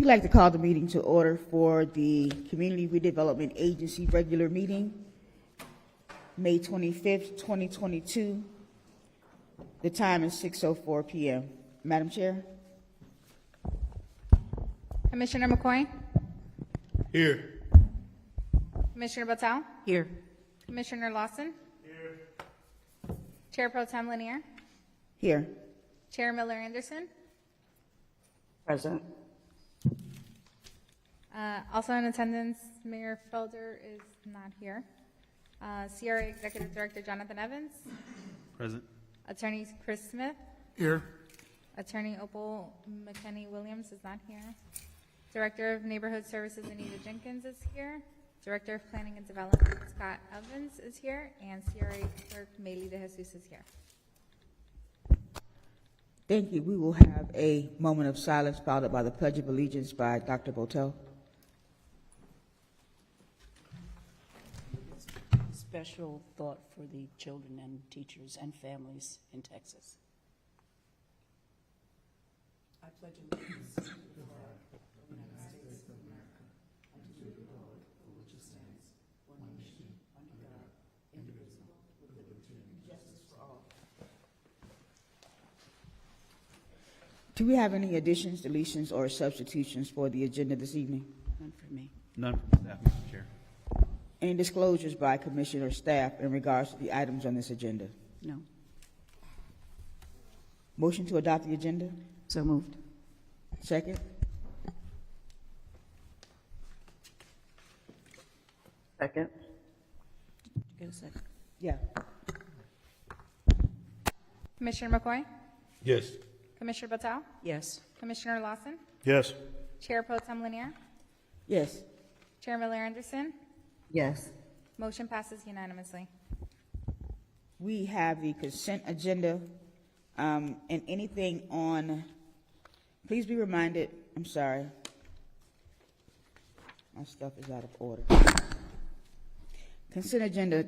We'd like to call the meeting to order for the Community Redevelopment Agency regular meeting, May 25th, 2022. The time is 6:04 p.m. Madam Chair. Commissioner McCoy? Here. Commissioner Batal? Here. Commissioner Lawson? Here. Chair Pro Tem Lanier? Here. Chair Miller Anderson? Present. Also in attendance, Mayor Felder is not here. CRA Executive Director Jonathan Evans? Present. Attorney Chris Smith? Here. Attorney Opal McKinney Williams is not here. Director of Neighborhood Services Anita Jenkins is here. Director of Planning and Development Scott Evans is here. And CRA Clerk Maylee De Jesus is here. Thank you. We will have a moment of silence followed by the Pledge of Allegiance by Dr. Botel. Special thought for the children and teachers and families in Texas. I pledge allegiance to the flag of the United States of America and to the republic for which it stands, one nation, under God, indivisible, with liberty and justice for all. Do we have any additions, deletions, or substitutions for the agenda this evening? None for me. None from staff, Mr. Chair. Any disclosures by commissioner or staff in regards to the items on this agenda? No. Motion to adopt the agenda? So moved. Second? Second. Did you get a second? Yeah. Commissioner McCoy? Yes. Commissioner Batal? Yes. Commissioner Lawson? Yes. Chair Pro Tem Lanier? Yes. Chair Miller Anderson? Yes. Motion passes unanimously. We have the consent agenda, and anything on, please be reminded, I'm sorry, my stuff is out of order. Consent agenda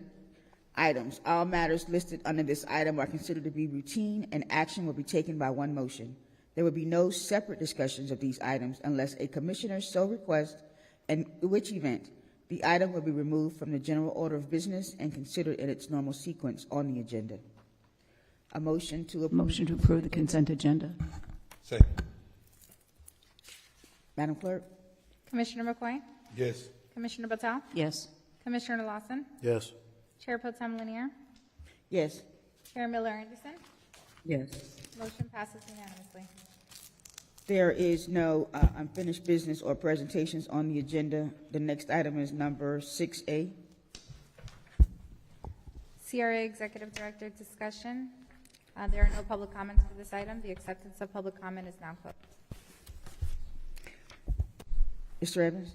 items. All matters listed under this item are considered to be routine, and action will be taken by one motion. There will be no separate discussions of these items unless a commissioner so requests, in which event the item will be removed from the general order of business and considered in its normal sequence on the agenda. A motion to approve. Motion to approve the consent agenda. Second. Madam Clerk? Commissioner McCoy? Yes. Commissioner Batal? Yes. Commissioner Lawson? Yes. Chair Pro Tem Lanier? Yes. Chair Miller Anderson? Yes. Motion passes unanimously. There is no unfinished business or presentations on the agenda. The next item is number 6A. CRA Executive Director discussion. There are no public comments for this item. The acceptance of public comment is now closed. Mr. Evans?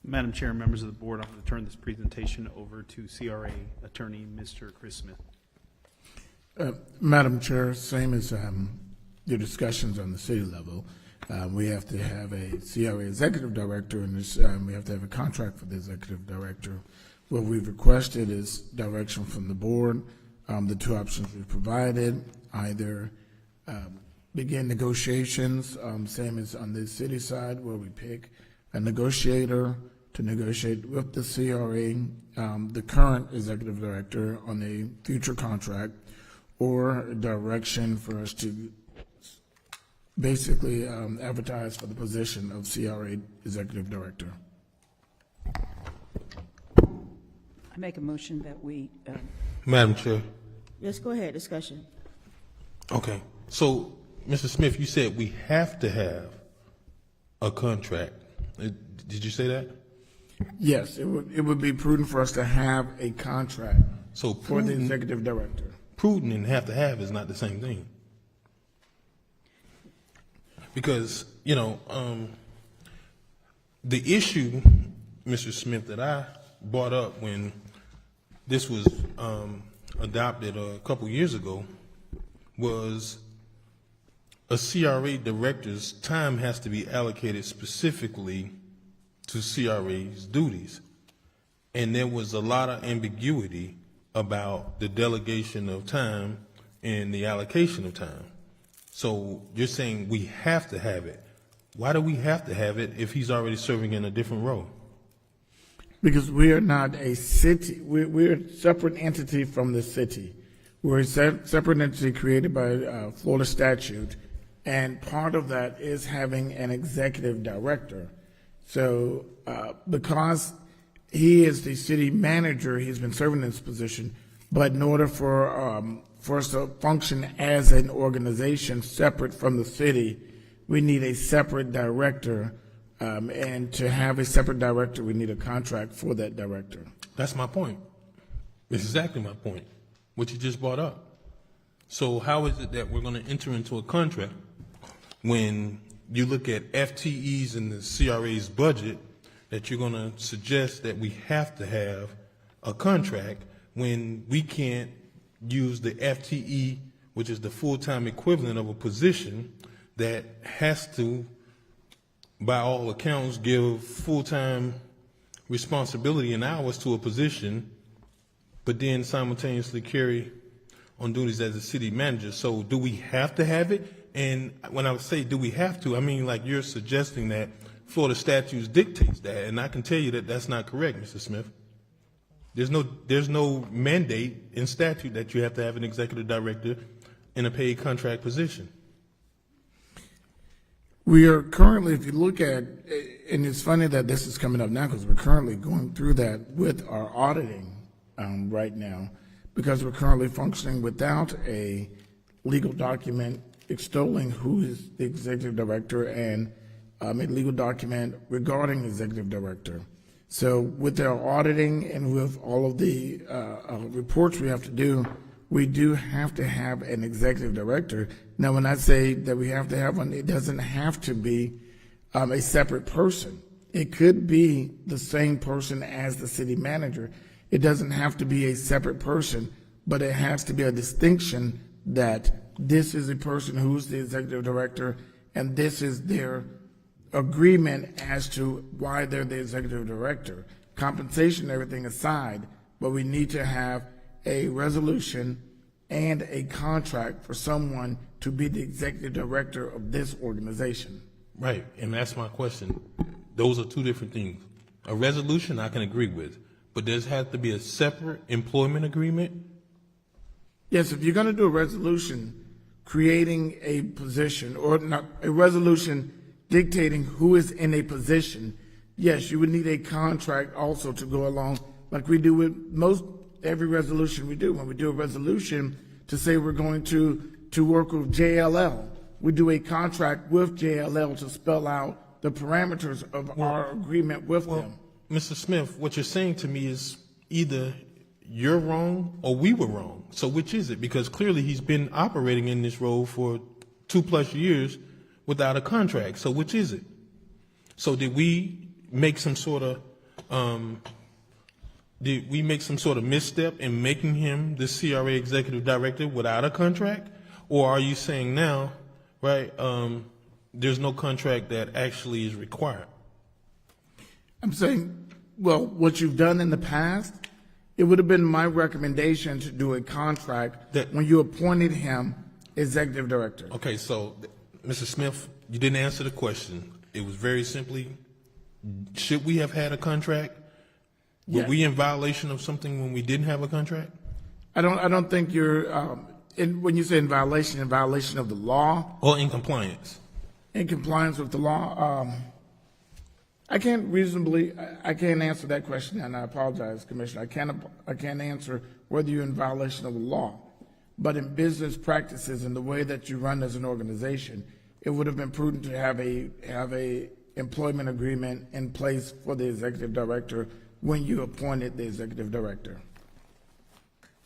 Madam Chair, members of the board, I'm going to turn this presentation over to CRA Attorney Mr. Chris Smith. Madam Chair, same as your discussions on the city level, we have to have a CRA executive director, and we have to have a contract for the executive director. What we've requested is direction from the board. The two options we've provided, either begin negotiations, same as on the city side, where we pick a negotiator to negotiate with the CRA, the current executive director, on a future contract, or direction for us to basically advertise for the position of CRA executive director. I make a motion that we. Madam Chair. Yes, go ahead. Discussion. Okay. So, Mr. Smith, you said we have to have a contract. Did you say that? Yes, it would be prudent for us to have a contract So for the executive director. prudent and have to have is not the same thing. Because, you know, the issue, Mr. Smith, that I brought up when this was adopted a couple years ago was a CRA director's time has to be allocated specifically to CRA's duties. And there was a lot of ambiguity about the delegation of time and the allocation of time. So you're saying we have to have it. Why do we have to have it if he's already serving in a different role? Because we are not a city, we're a separate entity from the city. We're a separate entity created by Florida statute, and part of that is having an executive director. So because he is the city manager, he's been serving in this position, but in order for us to function as an organization separate from the city, we need a separate director. And to have a separate director, we need a contract for that director. That's my point. It's exactly my point, what you just brought up. So how is it that we're going to enter into a contract when you look at FTEs in the CRA's budget that you're going to suggest that we have to have a contract when we can't use the FTE, which is the full-time equivalent of a position that has to, by all accounts, give full-time responsibility and hours to a position, but then simultaneously carry on duties as a city manager. So do we have to have it? And when I say do we have to, I mean like you're suggesting that Florida statutes dictates that, and I can tell you that that's not correct, Mr. Smith. There's no mandate in statute that you have to have an executive director in a paid contract position. We are currently, if you look at, and it's funny that this is coming up now because we're currently going through that with our auditing right now, because we're currently functioning without a legal document extolling who is the executive director and a legal document regarding executive director. So with our auditing and with all of the reports we have to do, we do have to have an executive director. Now, when I say that we have to have one, it doesn't have to be a separate person. It could be the same person as the city manager. It doesn't have to be a separate person, but it has to be a distinction that this is a person who's the executive director and this is their agreement as to why they're the executive director. Compensation and everything aside, but we need to have a resolution and a contract for someone to be the executive director of this organization. Right, and that's my question. Those are two different things. A resolution I can agree with, but does have to be a separate employment agreement? Yes, if you're going to do a resolution creating a position, or not a resolution dictating who is in a position, yes, you would need a contract also to go along, like we do with every resolution we do. When we do a resolution to say we're going to work with JLL, we do a contract with JLL to spell out the parameters of our agreement with them. Mr. Smith, what you're saying to me is either you're wrong or we were wrong. So which is it? Because clearly he's been operating in this role for 2+ years without a contract. So which is it? So did we make some sort of misstep in making him the CRA executive director without a contract? Or are you saying now, right, there's no contract that actually is required? I'm saying, well, what you've done in the past, it would have been my recommendation to do a contract That- when you appointed him executive director. Okay, so, Mr. Smith, you didn't answer the question. It was very simply, should we have had a contract? Were Yes. we in violation of something when we didn't have a contract? I don't think you're, when you say in violation of the law, Or in compliance? in compliance with the law, I can't answer that question, and I apologize, Commissioner. I can't answer whether you're in violation of the law. But in business practices and the way that you run as an organization, it would have been prudent to have a employment agreement in place for the executive director when you appointed the executive director.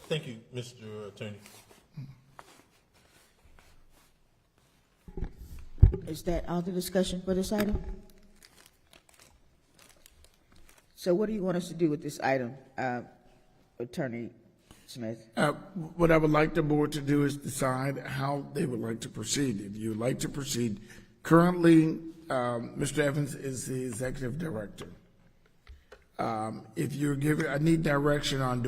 Thank you, Mr. Attorney. Is that all the discussion for this item? So what do you want us to do with this item, Attorney Smith? What I would like the board to do is decide how they would like to proceed. If you would like to proceed, currently, Mr. Evans is the executive director. If you're giving, I need direction on,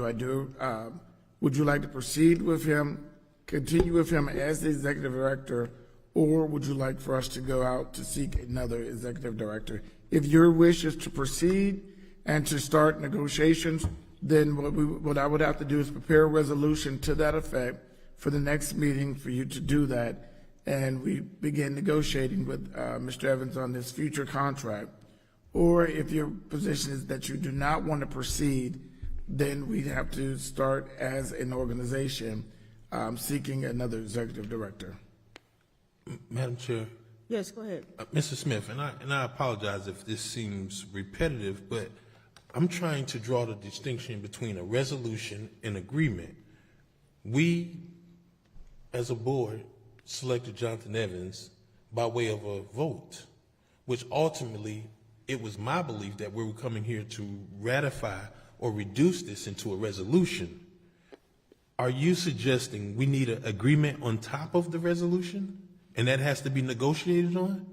would you like to proceed with him, continue with him as the executive director, or would you like for us to go out to seek another executive director? If your wish is to proceed and to start negotiations, then what I would have to do is prepare a resolution to that effect for the next meeting for you to do that, and we begin negotiating with Mr. Evans on this future contract. Or if your position is that you do not want to proceed, then we'd have to start as an organization seeking another executive director. Madam Chair, Yes, go ahead. Mr. Smith, and I apologize if this seems repetitive, but I'm trying to draw the distinction between a resolution and agreement. We, as a board, selected Jonathan Evans by way of a vote, which ultimately, it was my belief that we were coming here to ratify or reduce this into a resolution. Are you suggesting we need an agreement on top of the resolution, and that has to be negotiated on?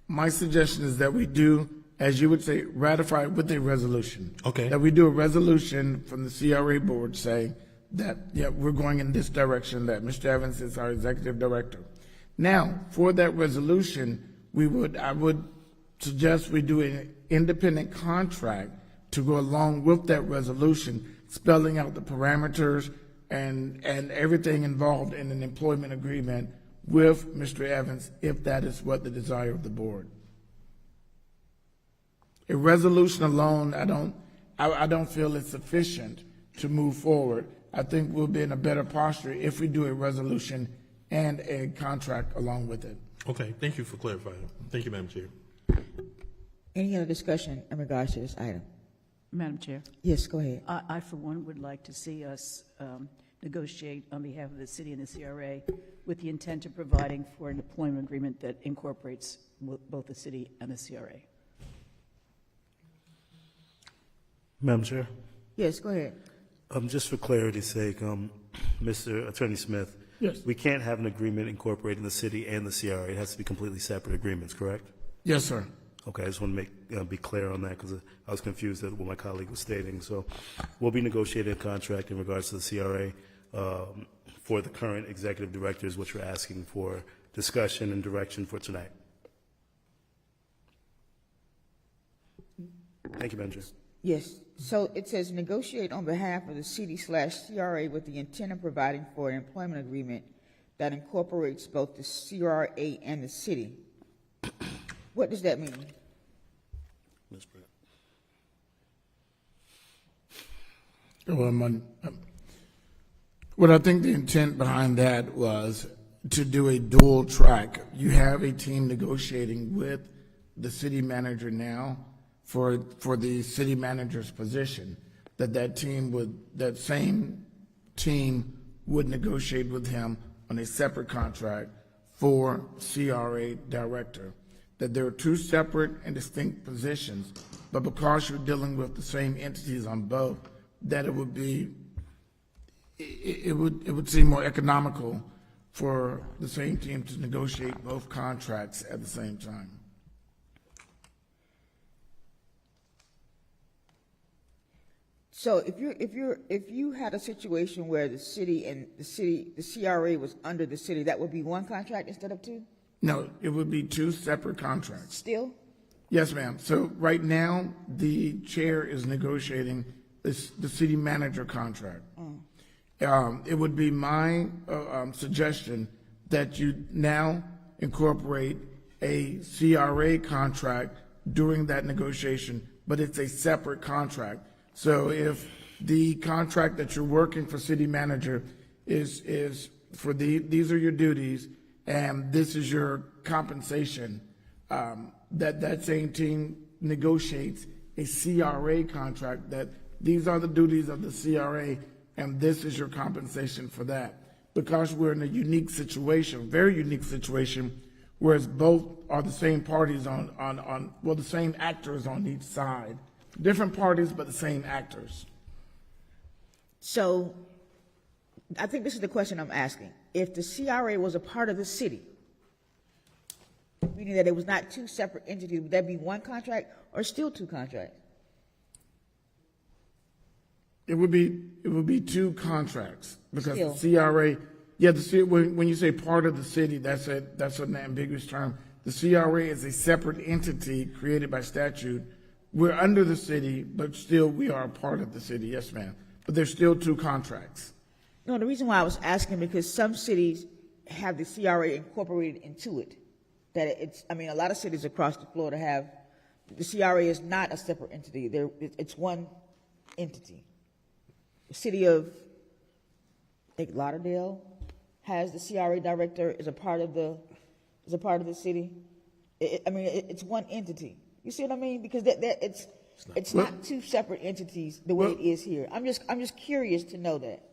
My suggestion is that we do, as you would say, ratify with a resolution. Okay. That we do a resolution from the CRA board saying that, yeah, we're going in this direction, that Mr. Evans is our executive director. Now, for that resolution, I would suggest we do an independent contract to go along with that resolution, spelling out the parameters and everything involved in an employment agreement with Mr. Evans, if that is what the desire of the board. A resolution alone, I don't feel is sufficient to move forward. I think we'll be in a better posture if we do a resolution and a contract along with it. Okay, thank you for clarifying. Thank you, Madam Chair. Any other discussion in regards to this item? Madam Chair, Yes, go ahead. I for one would like to see us negotiate on behalf of the city and the CRA with the intent of providing for an employment agreement that incorporates both the city and the CRA. Madam Chair, Yes, go ahead. just for clarity's sake, Mr. Attorney Smith, Yes. we can't have an agreement incorporating the city and the CRA. It has to be completely separate agreements, correct? Yes, sir. Okay, I just want to be clear on that because I was confused at what my colleague was stating. So we'll be negotiating a contract in regards to the CRA for the current executive directors, which we're asking for discussion and direction for tonight. Thank you, Madam Chair. Yes, so it says negotiate on behalf of the city/CRA with the intent of providing for an employment agreement that incorporates both the CRA and the city. What does that mean? Ms. Brett. Well, what I think the intent behind that was to do a dual track. You have a team negotiating with the city manager now for the city manager's position, that same team would negotiate with him on a separate contract for CRA director. That there are two separate and distinct positions, but because you're dealing with the same entities on both, that it would seem more economical for the same team to negotiate both contracts at the same time. So if you had a situation where the CRA was under the city, that would be one contract instead of two? No, it would be two separate contracts. Still? Yes, ma'am. So right now, the chair is negotiating the city manager contract. It would be my suggestion that you now incorporate a CRA contract during that negotiation, but it's a separate contract. So if the contract that you're working for city manager is for these are your duties and this is your compensation, that same team negotiates a CRA contract that these are the duties of the CRA and this is your compensation for that. Because we're in a unique situation, very unique situation, whereas both are the same parties the same actors on each side. Different parties, but the same actors. So I think this is the question I'm asking. If the CRA was a part of the city, meaning that it was not two separate entities, would that be one contract or still two contracts? It would be two contracts because Still. the CRA Yeah, when you say part of the city, that's an ambiguous term. The CRA is a separate entity created by statute. We're under the city, but still we are a part of the city. Yes, ma'am. But there's still two contracts. No, the reason why I was asking, because some cities have the CRA incorporated into it. A lot of cities across the Florida have, the CRA is not a separate entity. It's one entity. The city of, I think, Lauderdale has the CRA director, is a part of the city. It's one entity. You see what I mean? Because it's not two separate entities the way it is here. I'm just curious to know that.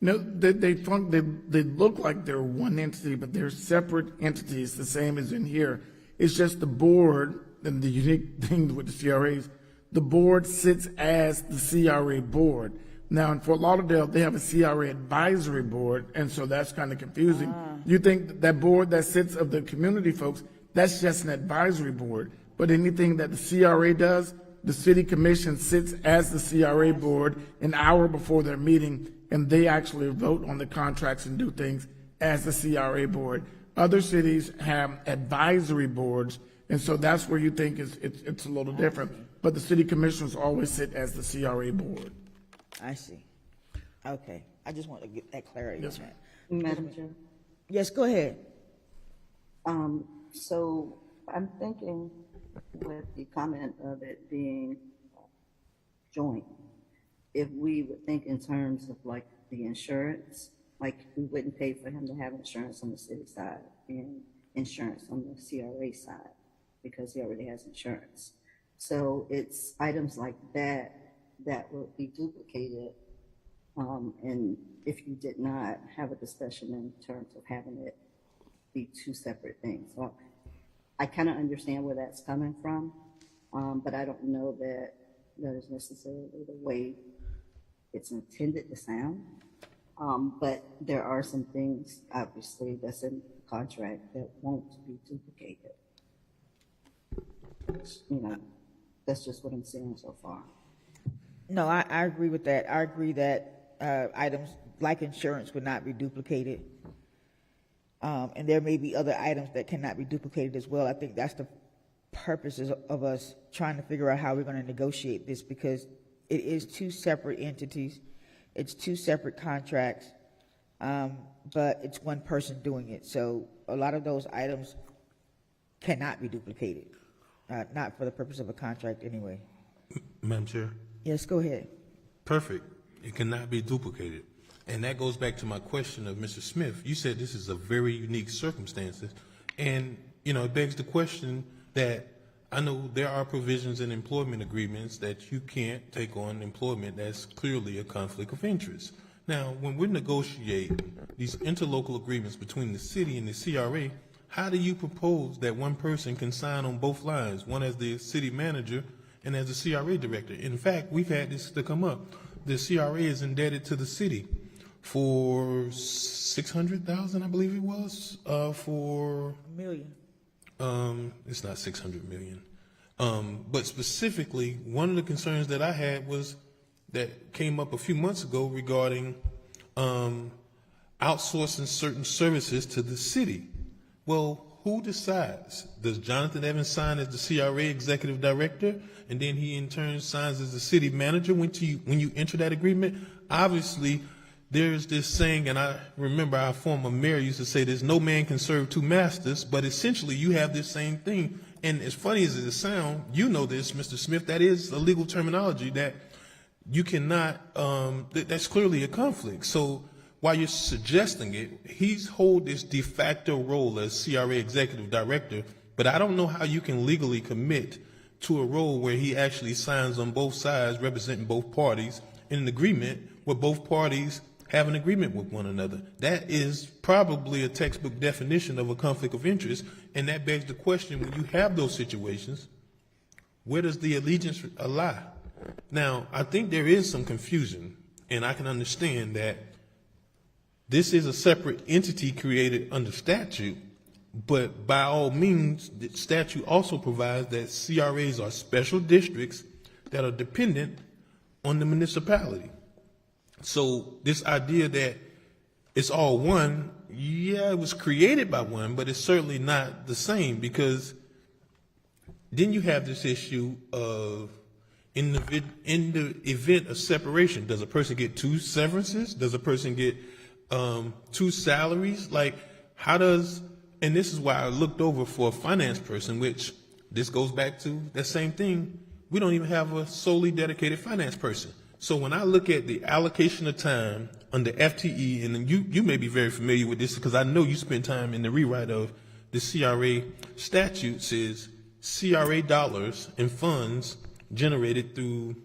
No, they look like they're one entity, but they're separate entities, the same as in here. It's just the board, and the unique thing with the CRAs, the board sits as the CRA board. Now, in Fort Lauderdale, they have a CRA advisory board, and so that's kind of confusing. You think that board that sits of the community folks, that's just an advisory board. But anything that the CRA does, the city commission sits as the CRA board an hour before their meeting, and they actually vote on the contracts and do things as the CRA board. Other cities have advisory boards, and so that's where you think it's a little different. But the city commissioners always sit as the CRA board. I see. Okay. I just want to get that clarity. Yes, on that. Madam Chair. Yes, go ahead. So I'm thinking with the comment of it being joint, if we would think in terms of like the insurance, like we wouldn't pay for him to have insurance on the city side and insurance on the CRA side because he already has insurance. So it's items like that that will be duplicated, and if you did not have a discussion in terms of having it be two separate things. So I kind of understand where that's coming from, but I don't know that that is necessarily the way it's intended to sound. But there are some things, obviously, that's in the contract that won't be duplicated. That's just what I'm seeing so far. No, I agree with that. I agree that items like insurance would not be duplicated. And there may be other items that cannot be duplicated as well. I think that's the purposes of us trying to figure out how we're going to negotiate this, because it is two separate entities. It's two separate contracts, but it's one person doing it. So a lot of those items cannot be duplicated, not for the purpose of a contract anyway. Madam Chair? Yes, go ahead. Perfect. It cannot be duplicated. And that goes back to my question of Mr. Smith. You said this is a very unique circumstances. And, it begs the question that I know there are provisions in employment agreements that you can't take on employment that's clearly a conflict of interest. Now, when we negotiate these interlocal agreements between the city and the CRA, how do you propose that one person can sign on both lines, one as the city manager and as the CRA director? In fact, we've had this to come up. The CRA is indebted to the city for $600,000, I believe it was, for $1 million. It's not 600 million. But specifically, one of the concerns that I had was that came up a few months ago regarding outsourcing certain services to the city. Well, who decides? Does Jonathan Evans sign as the CRA executive director, and then he in turn signs as the city manager when you enter that agreement? Obviously, there's this saying, and I remember our former mayor used to say this: no man can serve two masters, but essentially you have this same thing. And as funny as it sounds, you know this, Mr. Smith, that is a legal terminology that you cannot, that's clearly a conflict. So while you're suggesting it, he's hold this de facto role as CRA executive director, but I don't know how you can legally commit to a role where he actually signs on both sides, representing both parties, in an agreement where both parties have an agreement with one another. That is probably a textbook definition of a conflict of interest, and that begs the question, when you have those situations, where does the allegiance lie? Now, I think there is some confusion, and I can understand that this is a separate entity created under statute, but by all means, the statute also provides that CRAs are special districts that are dependent on the municipality. So this idea that it's all one. Yeah, it was created by one, but it's certainly not the same, because then you have this issue of in the event of separation, does a person get 2 severances? Does a person get 2 salaries? Like, how does, and this is why I looked over for a finance person, which this goes back to that same thing. We don't even have a solely dedicated finance person. So when I look at the allocation of time under FTE, and you may be very familiar with this because I know you spend time in the rewrite of the CRA statutes, is CRA dollars and funds generated through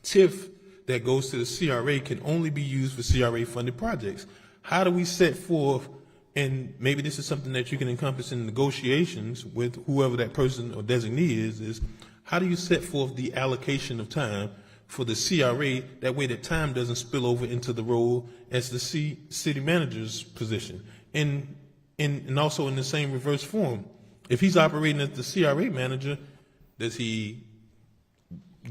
TIF that goes to the CRA can only be used for CRA funded projects. How do we set forth, and maybe this is something that you can encompass in negotiations with whoever that person or designee is how do you set forth the allocation of time for the CRA, that way that time doesn't spill over into the role as the city manager's position? And also in the same reverse form, if he's operating as the CRA manager, does he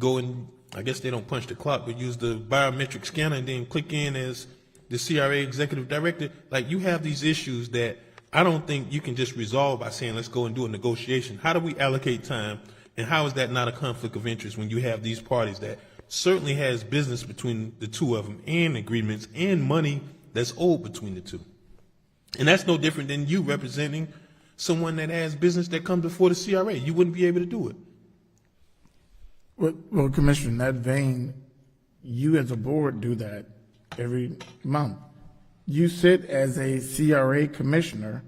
go and, I guess they don't punch the clock, but use the biometric scanner and then click in as the CRA executive director? Like, you have these issues that I don't think you can just resolve by saying, let's go and do a negotiation. How do we allocate time? And how is that not a conflict of interest when you have these parties that certainly has business between the two of them, and agreements and money that's owed between the two? And that's no different than you representing someone that has business that comes before the CRA. You wouldn't be able to do it. Well, Commissioner, in that vein, you as a board do that every month. You sit as a CRA commissioner,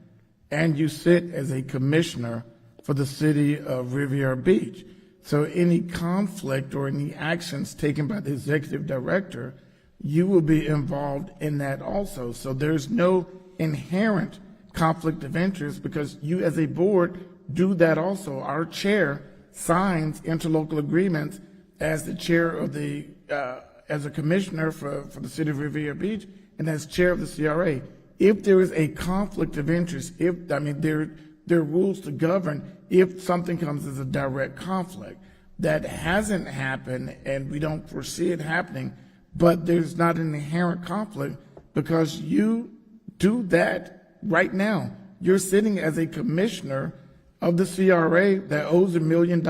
and you sit as a commissioner for the city of Riviera Beach. So any conflict or any actions taken by the executive director, you will be involved in that also. So there's no inherent conflict of interest because you as a board do that also. Our chair signs interlocal agreements as the chair of the, as a commissioner for the city of Riviera Beach and as chair of the CRA. If there is a conflict of interest, there are rules to govern if something comes as a direct conflict. That hasn't happened, and we don't foresee it happening, but there's not an inherent conflict because you do that right now. You're sitting as a commissioner of the CRA that owes $1 million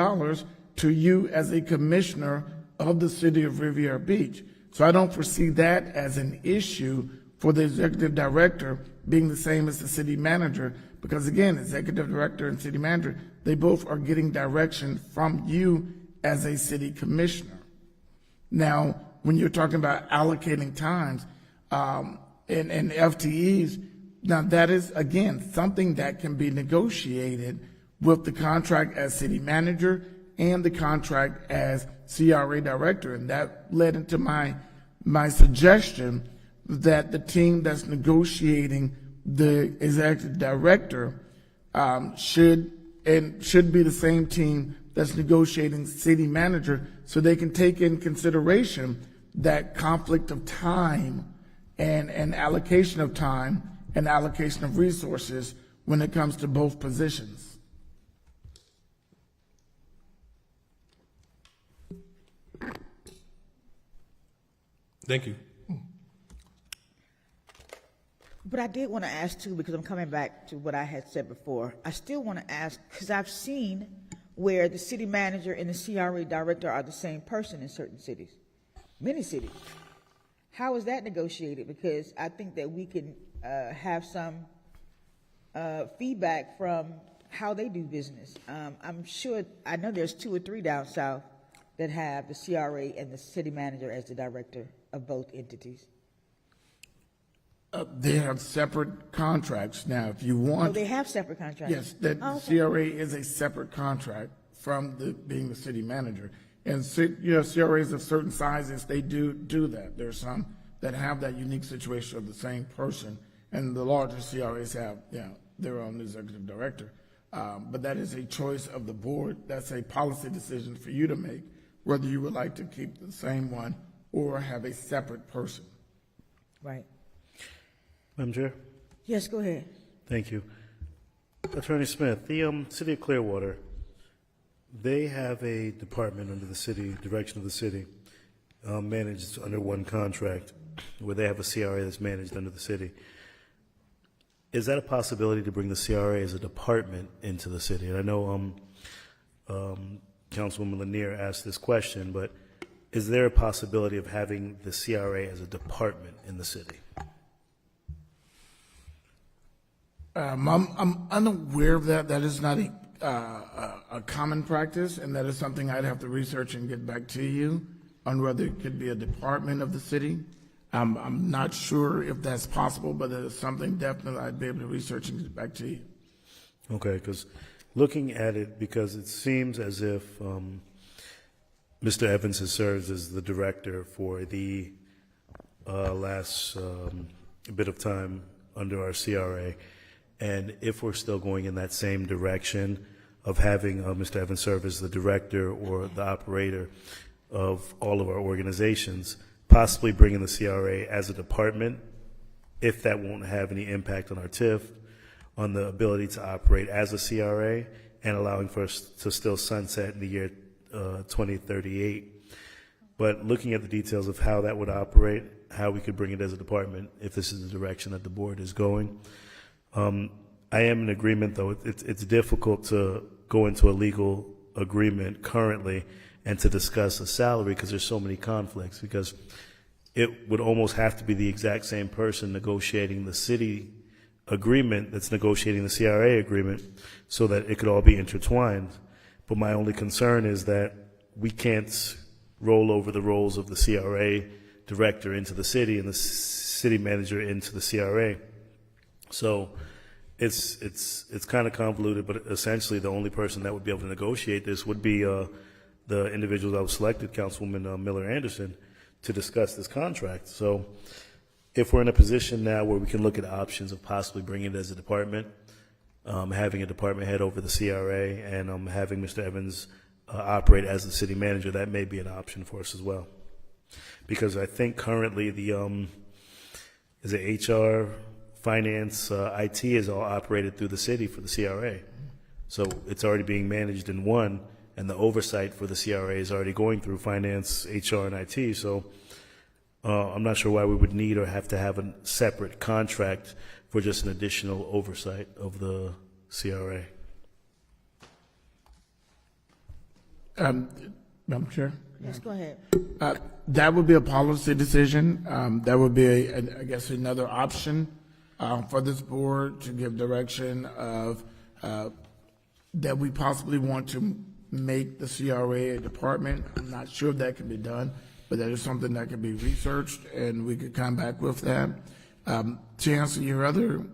to you as a commissioner of the city of Riviera Beach. So I don't foresee that as an issue for the executive director being the same as the city manager, because again, executive director and city manager, they both are getting direction from you as a city commissioner. Now, when you're talking about allocating times and FTEs, now that is, again, something that can be negotiated with the contract as city manager and the contract as CRA director. And that led into my suggestion that the team that's negotiating the executive director should be the same team that's negotiating city manager, so they can take in consideration that conflict of time and allocation of time and allocation of resources when it comes to both positions. Thank you. But I did want to ask too, because I'm coming back to what I had said before. I still want to ask, because I've seen where the city manager and the CRA director are the same person in certain cities, many cities. How is that negotiated? Because I think that we can have some feedback from how they do business. I'm sure, I know there's 2 or 3 down south that have the CRA and the city manager as the director of both entities. They have separate contracts. Now, if you want... Oh, they have separate contracts? Yes, that okay. CRA is a separate contract from being the city manager. And CRAs of certain sizes, they do that. There are some that have that unique situation of the same person, and the larger CRAs have their own executive director. But that is a choice of the board. That's a policy decision for you to make, whether you would like to keep the same one or have a separate person. Right. Madam Chair? Yes, go ahead. Thank you. Attorney Smith, the City of Clearwater, they have a department under the city, direction of the city, managed under one contract. where they have a CRA that's managed under the city. Is that a possibility to bring the CRA as a department into the city? And I know Councilwoman Lanier asked this question, but is there a possibility of having the CRA as a department in the city? I'm unaware of that. That is not a common practice, and that is something I'd have to research and get back to you on whether it could be a department of the city. I'm not sure if that's possible, but it is something definitely I'd be able to research and get back to you. Okay, because looking at it, because it seems as if Mr. Evans has served as the director for the last bit of time under our CRA, and if we're still going in that same direction of having Mr. Evans serve as the director or the operator of all of our organizations, possibly bringing the CRA as a department, if that won't have any impact on our TIF, on the ability to operate as a CRA, and allowing for us to still sunset in the year 2038. But looking at the details of how that would operate, how we could bring it as a department, if this is the direction that the board is going. I am in agreement, though. It's difficult to go into a legal agreement currently and to discuss a salary because there's so many conflicts, because it would almost have to be the exact same person negotiating the city agreement that's negotiating the CRA agreement so that it could all be intertwined. But my only concern is that we can't roll over the roles of the CRA director into the city and the city manager into the CRA. So it's kind of convoluted, but essentially the only person that would be able to negotiate this would be the individuals that was selected, Councilwoman Miller Anderson, to discuss this contract. So if we're in a position now where we can look at options of possibly bringing it as a department, having a department head over the CRA, and having Mr. Evans operate as the city manager, that may be an option for us as well. Because I think currently the is it HR, finance, IT is all operated through the city for the CRA. So it's already being managed in one, and the oversight for the CRA is already going through finance, HR, and IT. So I'm not sure why we would need or have to have a separate contract for just an additional oversight of the CRA. Madam Chair? Yes, go ahead. That would be a policy decision. That would be, I guess, another option for this board to give direction of that we possibly want to make the CRA a department. I'm not sure if that can be done, but that is something that can be researched, and we could come back with that. To answer your other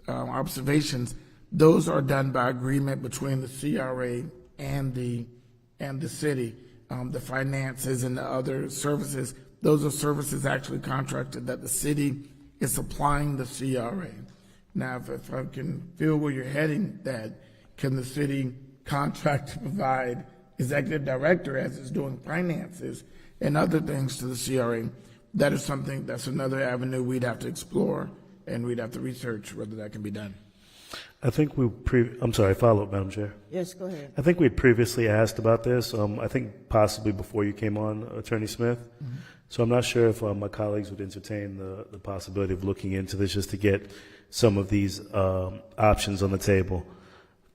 observations, those are done by agreement between the CRA and the city. The finances and the other services, those are services actually contracted that the city is supplying the CRA. Now, if I can feel where you're heading, that can the city contract to provide executive director as is doing finances and other things to the CRA, that is something, that's another avenue we'd have to explore, and we'd have to research whether that can be done. I think I'm sorry, follow up, Madam Chair. Yes, go ahead. I think we had previously asked about this, I think possibly before you came on, Attorney Smith. Mm-hmm. So I'm not sure if my colleagues would entertain the possibility of looking into this just to get some of these options on the table.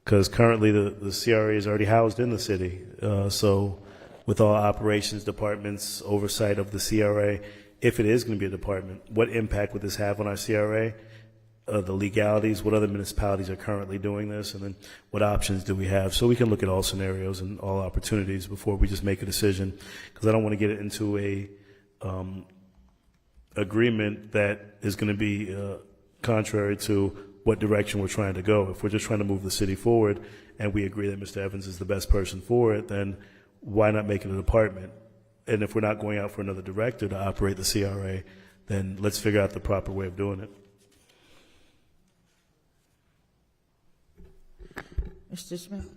Because currently the CRA is already housed in the city. So with all operations departments, oversight of the CRA, if it is going to be a department, what impact would this have on our CRA? The legalities, what other municipalities are currently doing this, and then what options do we have? So we can look at all scenarios and all opportunities before we just make a decision, because I don't want to get it into a agreement that is going to be contrary to what direction we're trying to go. If we're just trying to move the city forward and we agree that Mr. Evans is the best person for it, then why not make it a department? And if we're not going out for another director to operate the CRA, then let's figure out the proper way of doing it. Mr. Smith?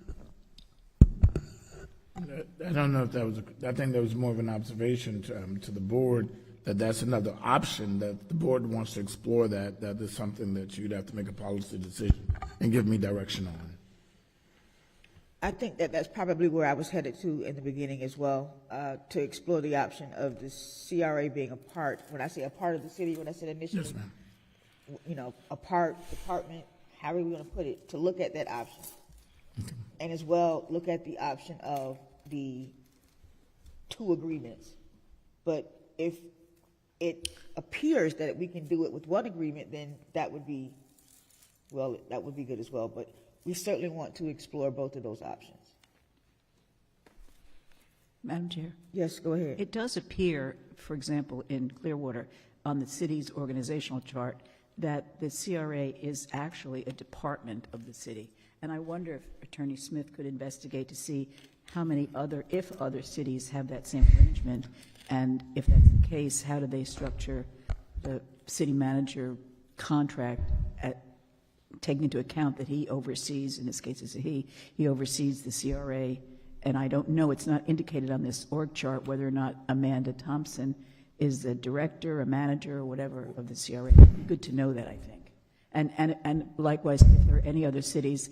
I don't know if that was, I think that was more of an observation to the board, that that's another option, that the board wants to explore that is something that you'd have to make a policy decision and give me direction on. I think that that's probably where I was headed to in the beginning as well, to explore the option of the CRA being a part, when I say a part of the city, when I said initially, Yes, ma'am. A part, department, however we want to put it, to look at that option. And as well, look at the option of the 2 agreements. But if it appears that we can do it with 1 agreement, then that would be good as well. But we certainly want to explore both of those options. Madam Chair, Yes, go ahead. it does appear, for example, in Clearwater, on the city's organizational chart, that the CRA is actually a department of the city. And I wonder if Attorney Smith could investigate to see if other cities have that same arrangement, and if that's the case, how do they structure the city manager contract taking into account that he oversees, in this case it's a he oversees the CRA, and I don't know, it's not indicated on this org chart whether or not Amanda Thompson is the director, a manager, or whatever of the CRA. It'd be good to know that, I think. And likewise, if there are any other cities,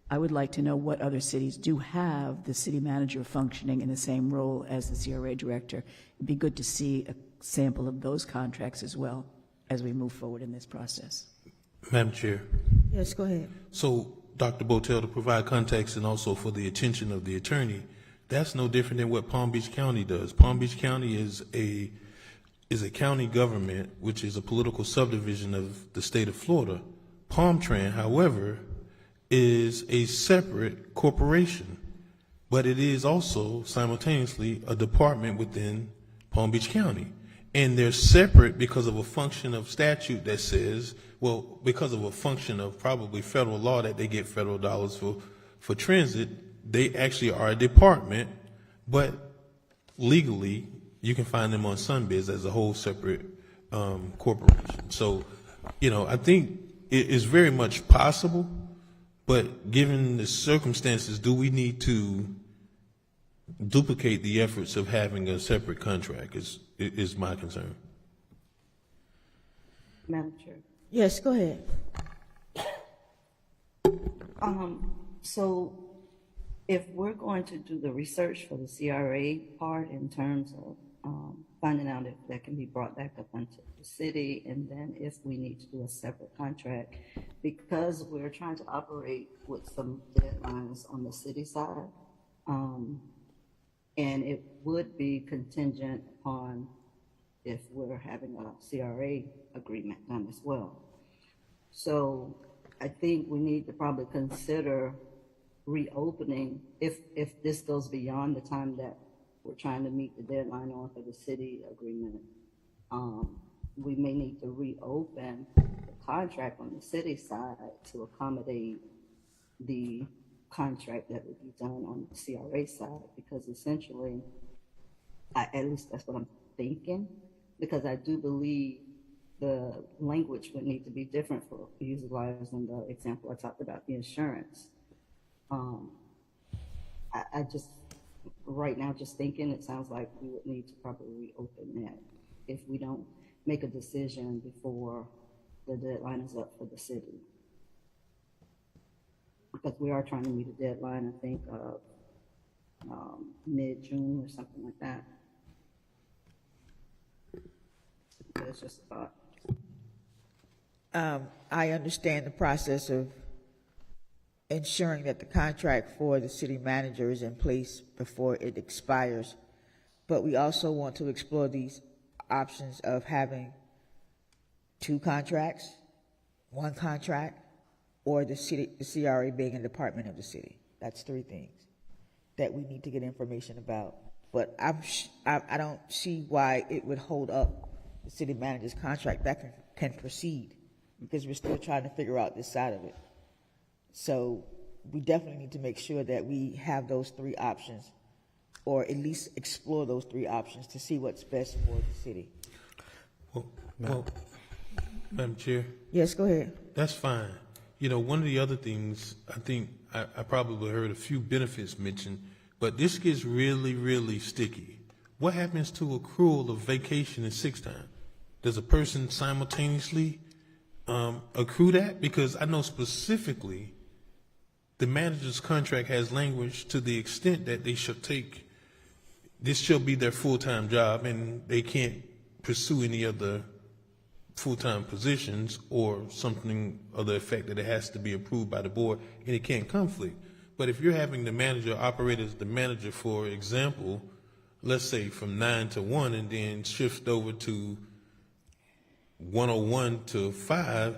I would like to know what other cities do have the city manager functioning in the same role as the CRA director. It'd be good to see a sample of those contracts as well as we move forward in this process. Madam Chair. Yes, go ahead. So, Dr. Botel, to provide context and also for the attention of the attorney, that's no different than what Palm Beach County does. Palm Beach County is a county government, which is a political subdivision of the state of Florida. Palmtran, however, is a separate corporation, but it is also simultaneously a department within Palm Beach County. And they're separate because of a function of statute that says, well, because of a function of probably federal law that they get federal dollars for transit, they actually are a department, but legally you can find them on Sunbiz as a whole separate corporation. So, I think it is very much possible, but given the circumstances, do we need to duplicate the efforts of having a separate contract is my concern. Madam Chair. Yes, go ahead. So if we're going to do the research for the CRA part in terms of finding out if that can be brought back up onto the city, and then if we need to do a separate contract, because we're trying to operate with some deadlines on the city side, and it would be contingent upon if we're having a CRA agreement done as well. So I think we need to probably consider reopening if this goes beyond the time that we're trying to meet the deadline on for the city agreement. We may need to reopen the contract on the city side to accommodate the contract that would be done on the CRA side, because essentially, at least that's what I'm thinking, because I do believe the language would need to be different for utilizing the example I talked about, the insurance. I just, right now, just thinking, it sounds like we would need to probably reopen that if we don't make a decision before the deadline is up for the city. Because we are trying to meet a deadline, I think, of mid-June or something like that. But it's just a thought. I understand the process of ensuring that the contract for the city manager is in place before it expires, but we also want to explore these options of having 2 contracts, 1 contract, or the CRA being a department of the city. That's 3 things that we need to get information about. But I don't see why it would hold up the city manager's contract. That can proceed, because we're still trying to figure out this side of it. So we definitely need to make sure that we have those 3 options, or at least explore those 3 options to see what's best for the city. Well, Madam Chair. Yes, go ahead. That's fine. One of the other things, I think I probably heard a few benefits mentioned, but this gets really, really sticky. What happens to accrual of vacation and sick time? Does a person simultaneously accrue that? Because I know specifically the manager's contract has language to the extent that they shall take, this shall be their full-time job, and they can't pursue any other full-time positions or something of the effect that it has to be approved by the board, and it can't conflict. But if you're having the manager operate as the manager, for example, let's say from 9 to 1 and then shift over to 101 to 5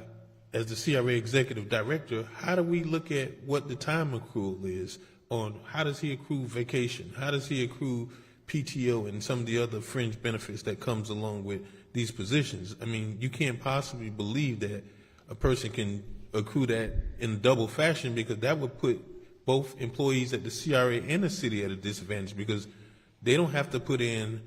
as the CRA executive director, how do we look at what the time accrual is on how does he accrue vacation? How does he accrue PTO and some of the other fringe benefits that comes along with these positions? I mean, you can't possibly believe that a person can accrue that in double fashion, because that would put both employees at the CRA and the city at a disadvantage, because they don't have to put in,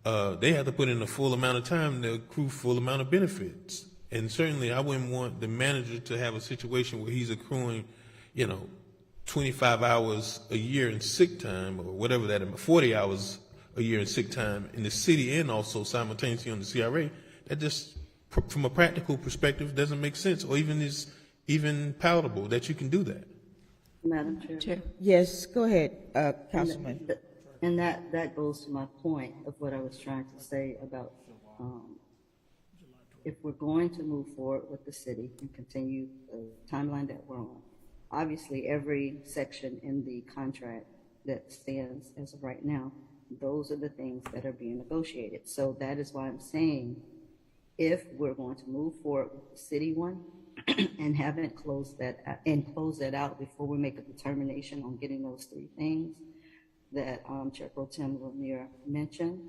they have to put in a full amount of time to accrue full amount of benefits. And certainly I wouldn't want the manager to have a situation where he's accruing, 25 hours a year in sick time or whatever that is, 40 hours a year in sick time in the city and also simultaneously on the CRA. That just, from a practical perspective, doesn't make sense, or even is even palatable that you can do that. Madam Chair. Yes, go ahead, Councilman. And that goes to my point of what I was trying to say about if we're going to move forward with the city and continue the timeline that we're on, obviously every section in the contract that stands as of right now, those are the things that are being negotiated. So that is why I'm saying, if we're going to move forward with the city one and haven't closed that and close that out before we make a determination on getting those three things that Chair Pro Tem Lanier mentioned,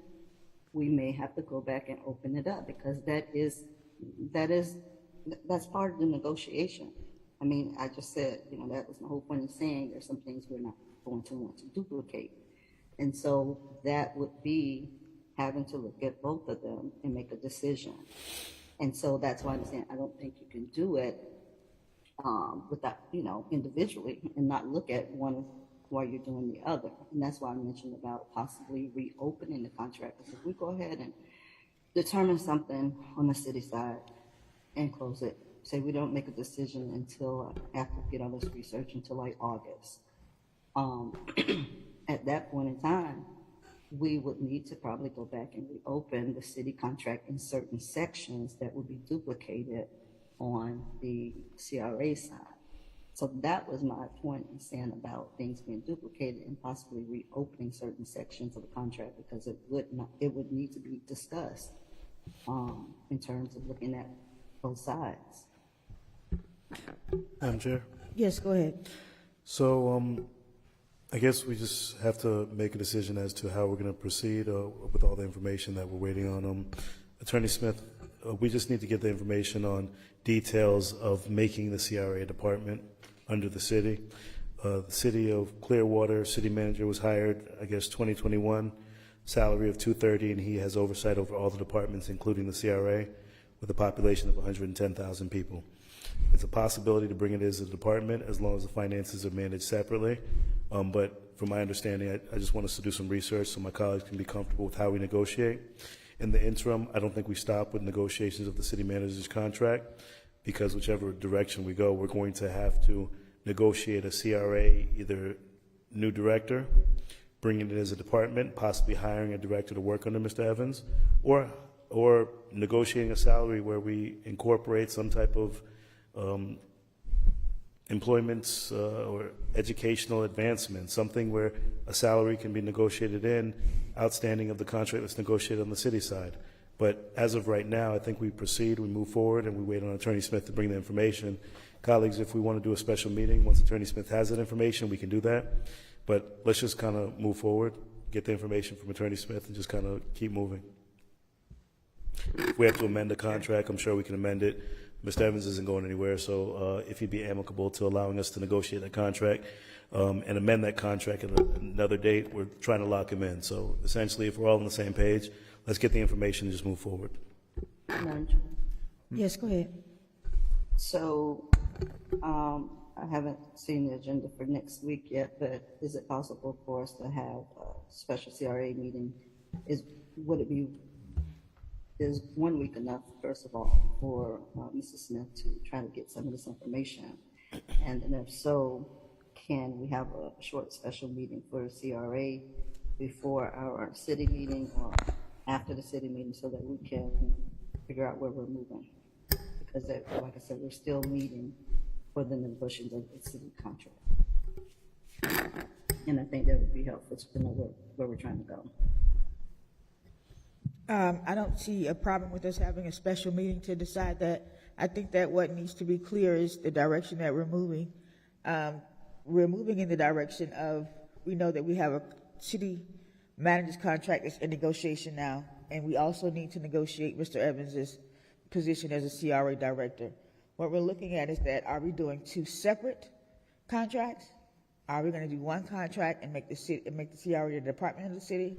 we may have to go back and open it up, because that's part of the negotiation. I mean, I just said, that was my whole point in saying there's some things we're not going to want to duplicate. And so that would be having to look at both of them and make a decision. And so that's why I'm saying I don't think you can do it without, individually, and not look at one while you're doing the other. And that's why I mentioned about possibly reopening the contract. Because if we go ahead and determine something on the city side and close it, say we don't make a decision until after we get all this research until like August. At that point in time, we would need to probably go back and reopen the city contract in certain sections that would be duplicated on the CRA side. So that was my point in saying about things being duplicated and possibly reopening certain sections of the contract, because it would need to be discussed in terms of looking at both sides. Madam Chair? Yes, go ahead. So I guess we just have to make a decision as to how we're going to proceed with all the information that we're waiting on. Attorney Smith, we just need to get the information on details of making the CRA department under the city. The city of Clearwater city manager was hired, I guess, 2021, salary of $230,000, and he has oversight over all the departments, including the CRA, with a population of 110,000 people. It's a possibility to bring it as a department as long as the finances are managed separately. But from my understanding, I just want us to do some research so my colleagues can be comfortable with how we negotiate. In the interim, I don't think we stop with negotiations of the city manager's contract, because whichever direction we go, we're going to have to negotiate a CRA, either new director, bringing it as a department, possibly hiring a director to work under Mr. Evans, or negotiating a salary where we incorporate some type of employment or educational advancement, something where a salary can be negotiated in, outstanding of the contract that's negotiated on the city side. But as of right now, I think we proceed, we move forward, and we wait on Attorney Smith to bring the information. Colleagues, if we want to do a special meeting, once Attorney Smith has that information, we can do that. But let's just kind of move forward, get the information from Attorney Smith, and just kind of keep moving. If we have to amend the contract, I'm sure we can amend it. Mr. Evans isn't going anywhere, so if he'd be amicable to allowing us to negotiate that contract and amend that contract at another date, we're trying to lock him in. So essentially, if we're all on the same page, let's get the information and just move forward. Yes, go ahead. So I haven't seen the agenda for next week yet, but is it possible for us to have a special CRA meeting? Is 1 week enough, first of all, for Mrs. Smith to try to get some of this information? And then if so, can we have a short special meeting for CRA before our city meeting or after the city meeting so that we can figure out where we're moving? Because like I said, we're still meeting for the negotiation of the city contract. And I think that would be helpful to know where we're trying to go. I don't see a problem with us having a special meeting to decide that. I think that what needs to be clear is the direction that we're moving. We're moving in the direction of, we know that we have a city manager's contract that's in negotiation now, and we also need to negotiate Mr. Evans's position as a CRA director. What we're looking at is that, are we doing two separate contracts? Are we going to do one contract and make the CRA the department of the city?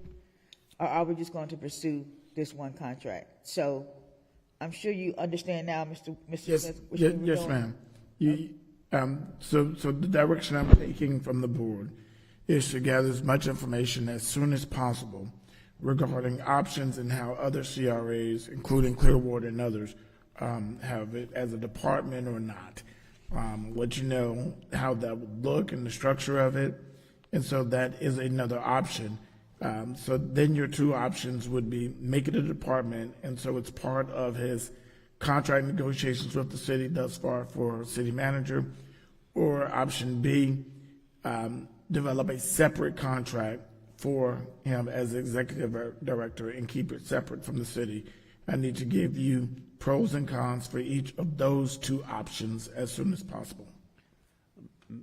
Or are we just going to pursue this one contract? So I'm sure you understand now, Mr. Yes, Smith. which way we're yes, going. ma'am. So the direction I'm taking from the board is to gather as much information as soon as possible regarding options and how other CRAs, including Clearwater and others, have it as a department or not. Let you know how that would look and the structure of it. And so that is another option. So then your two options would be make it a department, and so it's part of his contract negotiations with the city thus far for city manager, or option B, develop a separate contract for him as executive director and keep it separate from the city. I need to give you pros and cons for each of those two options as soon as possible.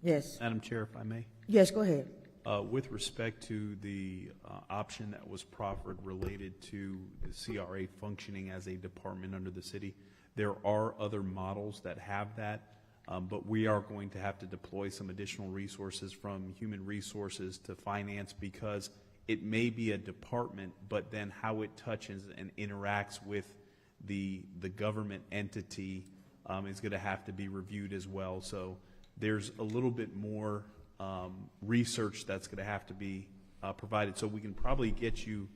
Yes. Madam Chair, if I may. Yes, go ahead. With respect to the option that was proffered related to the CRA functioning as a department under the city, there are other models that have that, but we are going to have to deploy some additional resources from human resources to finance, because it may be a department, but then how it touches and interacts with the government entity is going to have to be reviewed as well. So there's a little bit more research that's going to have to be provided. So we can probably get you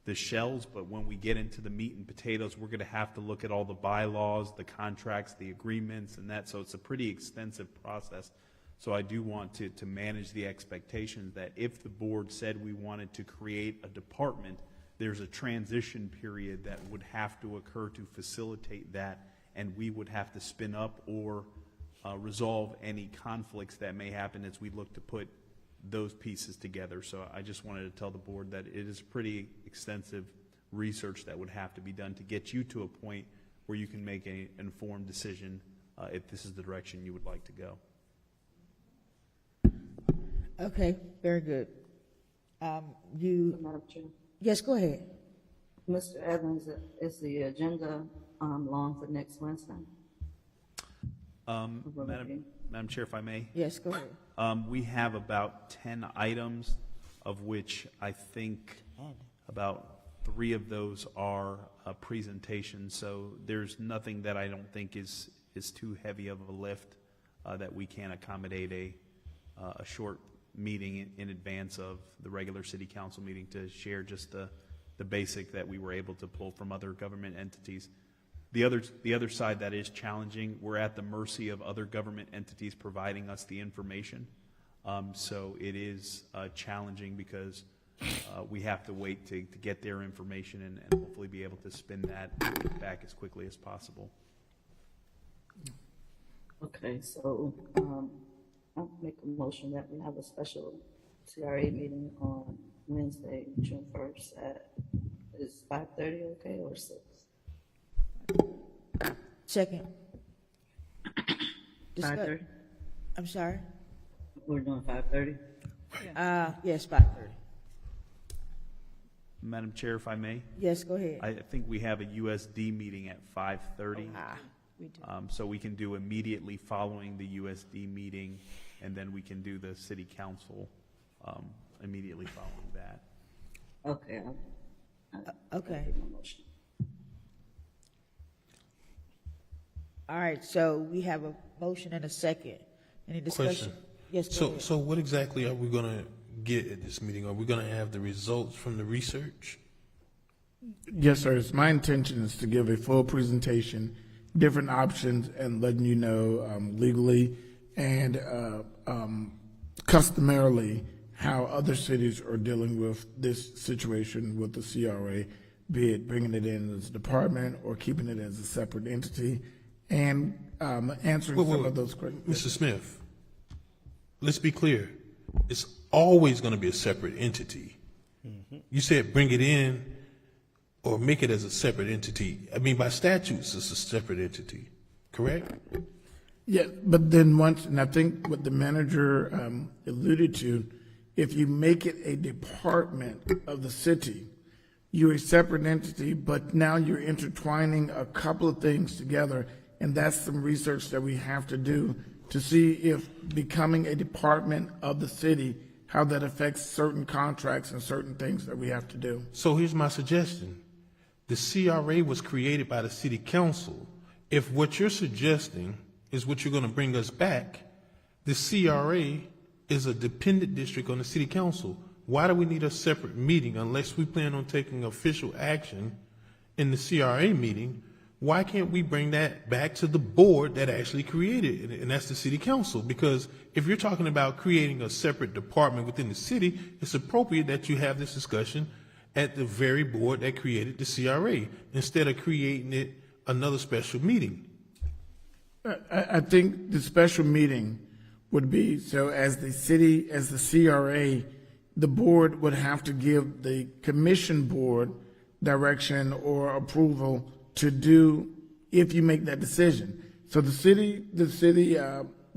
the shells, but when we get into the meat and potatoes, we're going to have to look at all the bylaws, the contracts, the agreements, and that. So it's a pretty extensive process. So I do want to manage the expectations that if the board said we wanted to create a department, there's a transition period that would have to occur to facilitate that, and we would have to spin up or resolve any conflicts that may happen as we look to put those pieces together. So I just wanted to tell the board that it is pretty extensive research that would have to be done to get you to a point where you can make an informed decision if this is the direction you would like to go. Okay, very good. Madam Chair. Yes, go ahead. Mr. Evans, is the agenda long for next Wednesday? Madam Chair, if I may. Yes, go ahead. We have about 10 items, of which I think about 3 of those are presentations. So there's nothing that I don't think is too heavy of a lift that we can accommodate a short meeting in advance of the regular city council meeting to share just the basic that we were able to pull from other government entities. The other side that is challenging, we're at the mercy of other government entities providing us the information. So it is challenging because we have to wait to get their information and hopefully be able to spin that back as quickly as possible. Okay, so I'll make a motion that we have a special CRA meeting on Wednesday, June 1st is 5:30 okay, or 6? Second. 5:30? I'm sorry? We're doing 5:30? Yes, 5:30. Madam Chair, if I may, Yes, go ahead. I think we have a USD meeting at 5:30. We do. So we can do immediately following the USD meeting, and then we can do the city council immediately following that. Okay. Okay. I'll make my motion. All right, so we have a motion and a second. Any discussion? Question. Yes, go So, ahead. so what exactly are we going to get at this meeting? Are we going to have the results from the research? Yes, sir. It's my intention is to give a full presentation, different options, and letting you know legally and customarily how other cities are dealing with this situation with the CRA, be it bringing it in as a department or keeping it as a separate entity, and answering some of those questions. Mr. Smith, let's be clear. It's always going to be a separate entity. You said bring it in or make it as a separate entity. I mean, by statutes, it's a separate entity, correct? Yeah, but then once, and I think what the manager alluded to, if you make it a department of the city, you're a separate entity, but now you're intertwining a couple of things together, and that's some research that we have to do to see if becoming a department of the city, how that affects certain contracts and certain things that we have to do. So here's my suggestion. The CRA was created by the city council. If what you're suggesting is what you're going to bring us back, the CRA is a dependent district on the city council. Why do we need a separate meeting unless we plan on taking official action in the CRA meeting? Why can't we bring that back to the board that actually created it, and that's the city council? Because if you're talking about creating a separate department within the city, it's appropriate that you have this discussion at the very board that created the CRA instead of creating it another special meeting. I think the special meeting would be, so as the city, as the CRA, the board would have to give the commission board direction or approval to do if you make that decision. So the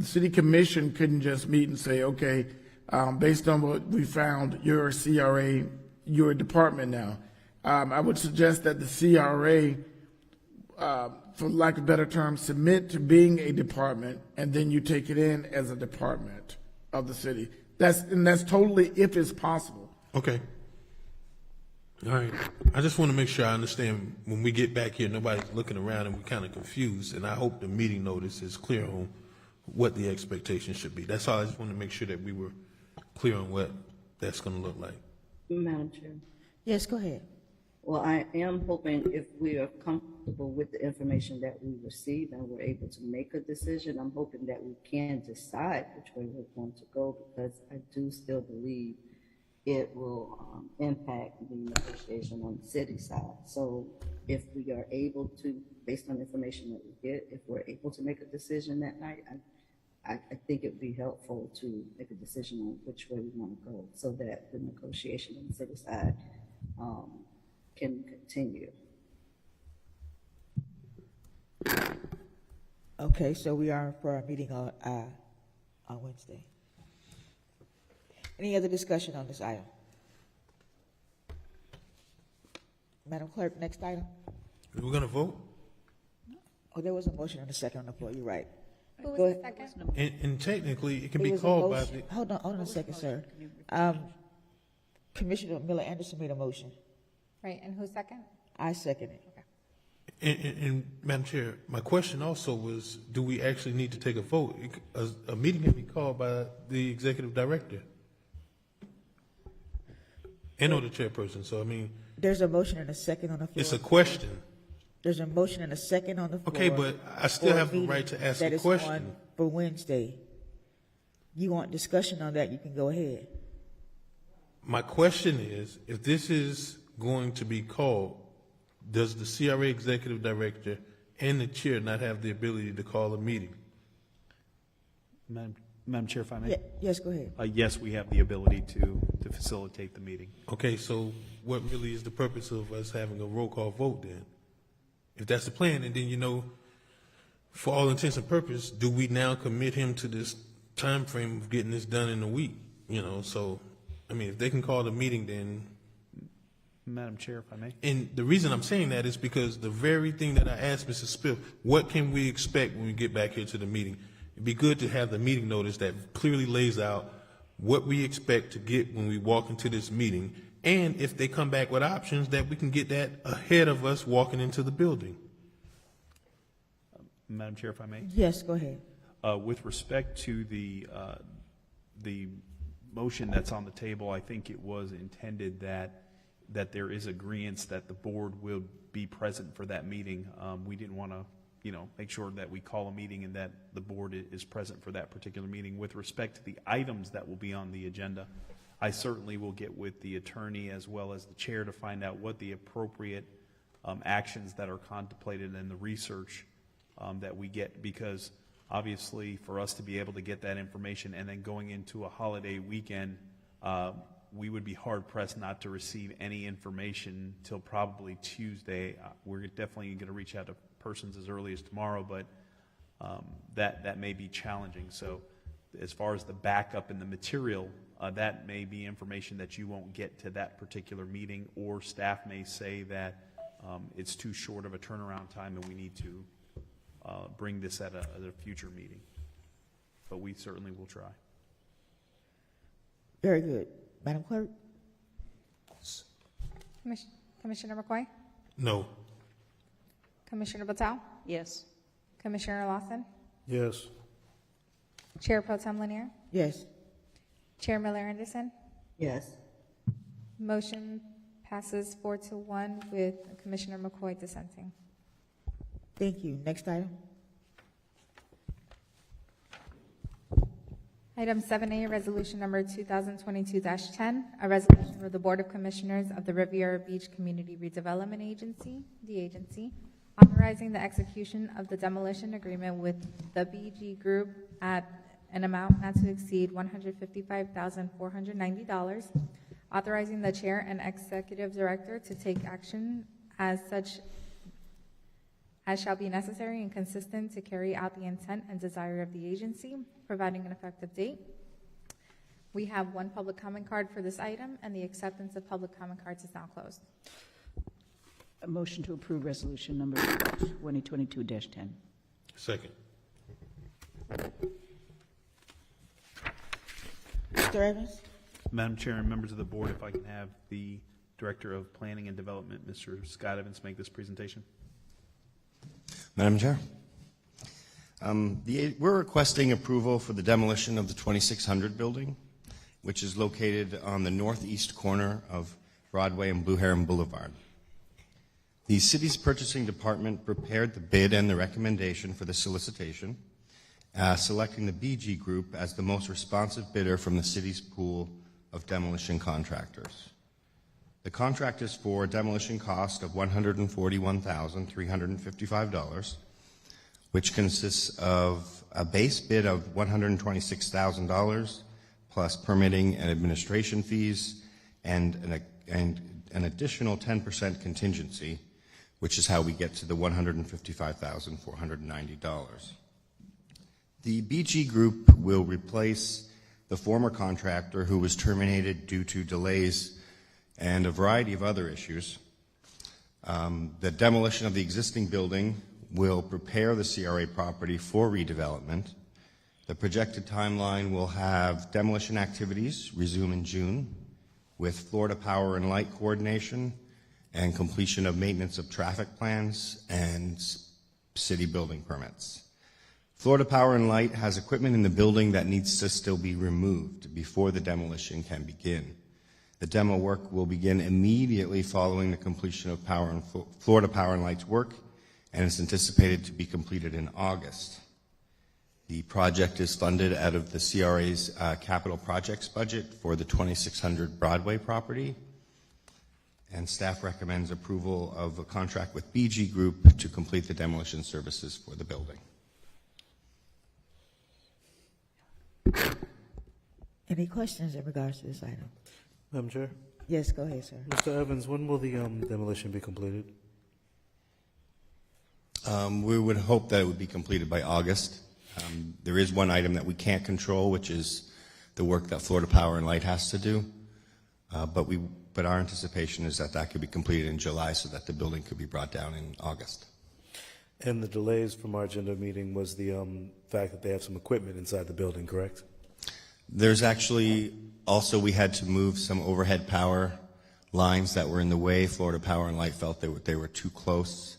city commission couldn't just meet and say, okay, based on what we found, you're a CRA, you're a department now. I would suggest that the CRA, for lack of a better term, submit to being a department, and then you take it in as a department of the city. That's totally if it's possible. Okay. All right. I just want to make sure I understand when we get back here, nobody's looking around and we're kind of confused. And I hope the meeting notice is clear on what the expectation should be. That's all. I just want to make sure that we were clear on what that's going to look like. Madam Chair. Yes, go ahead. Well, I am hoping if we are comfortable with the information that we receive and we're able to make a decision, I'm hoping that we can decide which way we're going to go, because I do still believe it will impact the negotiation on the city side. So if we are able to, based on the information that we get, if we're able to make a decision that night, I think it would be helpful to make a decision on which way we want to go so that the negotiation on the city side can continue. Okay, so we are for our meeting on Wednesday. Any other discussion on this item? Madam Clerk, next item. We're going to vote? Oh, there was a motion and a second on the floor. You're right. Who was Go the ahead. second? And technically, it can It be was a called by motion- the... Hold on a second, sir. Commissioner Miller Anderson made a motion. Right, and who's second? I second it. And Madam Chair, my question also was, do we actually need to take a vote? A meeting can be called by the executive director and or the chairperson. So, I mean, There's a motion and a second on the floor. it's a question. There's a motion and a second on the floor. Okay, but I still for a have the meeting right to ask that a is question. on for Wednesday. You want discussion on that, you can go ahead. My question is, if this is going to be called, does the CRA executive director and the chair not have the ability to call a meeting? Madam Chair, if I may? Yes, go ahead. Yes, we have the ability to facilitate the meeting. Okay, so what really is the purpose of us having a roll call vote then? If that's the plan, and then, you know, for all intents and purposes, do we now commit him to this time frame of getting this done in a week? You know, so, I mean, if they can call the meeting, then... Madam Chair, if I may? And the reason I'm saying that is because the very thing that I asked Mrs. Spiff, what can we expect when we get back here to the meeting? It'd be good to have the meeting notice that clearly lays out what we expect to get when we walk into this meeting, and if they come back with options, that we can get that ahead of us walking into the building. Madam Chair, if I may? Yes, go ahead. With respect to the motion that's on the table, I think it was intended that there is agreement that the board will be present for that meeting. We didn't want to make sure that we call a meeting and that the board is present for that particular meeting. With respect to the items that will be on the agenda, I certainly will get with the attorney as well as the chair to find out what the appropriate actions that are contemplated in the research that we get, because obviously for us to be able to get that information and then going into a holiday weekend, we would be hard pressed not to receive any information till probably Tuesday. We're definitely going to reach out to persons as early as tomorrow, but that may be challenging. So as far as the backup in the material, that may be information that you won't get to that particular meeting, or staff may say that it's too short of a turnaround time and we need to bring this at a future meeting. But we certainly will try. Very good. Madam Clerk? Commissioner McCoy? No. Commissioner Batal? Yes. Commissioner Lawson? Yes. Chair Pro Tem Lanier? Yes. Chair Miller Anderson? Yes. Motion passes 4-1 with Commissioner McCoy dissenting. Thank you. Next item. Item 7A, resolution number 2022-10, a resolution for the Board of Commissioners of the Riviera Beach Community Redevelopment Agency, the agency, authorizing the execution of the demolition agreement with the BG Group at an amount not to exceed $155,490, authorizing the chair and executive director to take action as shall be necessary and consistent to carry out the intent and desire of the agency, providing an effective date. We have one public comment card for this item, and the acceptance of public comment cards is now closed. A motion to approve resolution number 2022-10. Second. Mr. Evans? Madam Chair and members of the board, if I can have the Director of Planning and Development, Mr. Scott Evans, make this presentation. Madam Chair, we're requesting approval for the demolition of the 2600 building, which is located on the northeast corner of Broadway and Blue Heron Boulevard. The city's purchasing department prepared the bid and the recommendation for the solicitation, selecting the BG Group as the most responsive bidder from the city's pool of demolition contractors. The contract is for a demolition cost of $141,355, which consists of a base bid of $126,000 plus permitting and administration fees and an additional 10% contingency, which is how we get to the $155,490. The BG Group will replace the former contractor who was terminated due to delays and a variety of other issues. The demolition of the existing building will prepare the CRA property for redevelopment. The projected timeline will have demolition activities resume in June with Florida Power and Light coordination and completion of maintenance of traffic plans and city building permits. Florida Power and Light has equipment in the building that needs to still be removed before the demolition can begin. The demo work will begin immediately following the completion of Florida Power and Light's work, and is anticipated to be completed in August. The project is funded out of the CRA's capital projects budget for the 2600 Broadway property, and staff recommends approval of a contract with BG Group to complete the demolition services for the building. Any questions in regards to this item? Madam Chair? Yes, go ahead, sir. Mr. Evans, when will the demolition be completed? We would hope that it would be completed by August. There is one item that we can't control, which is the work that Florida Power and Light has to do. But our anticipation is that could be completed in July so that the building could be brought down in August. And the delays from our agenda meeting was the fact that they have some equipment inside the building, correct? There's actually also, we had to move some overhead power lines that were in the way. Florida Power and Light felt they were too close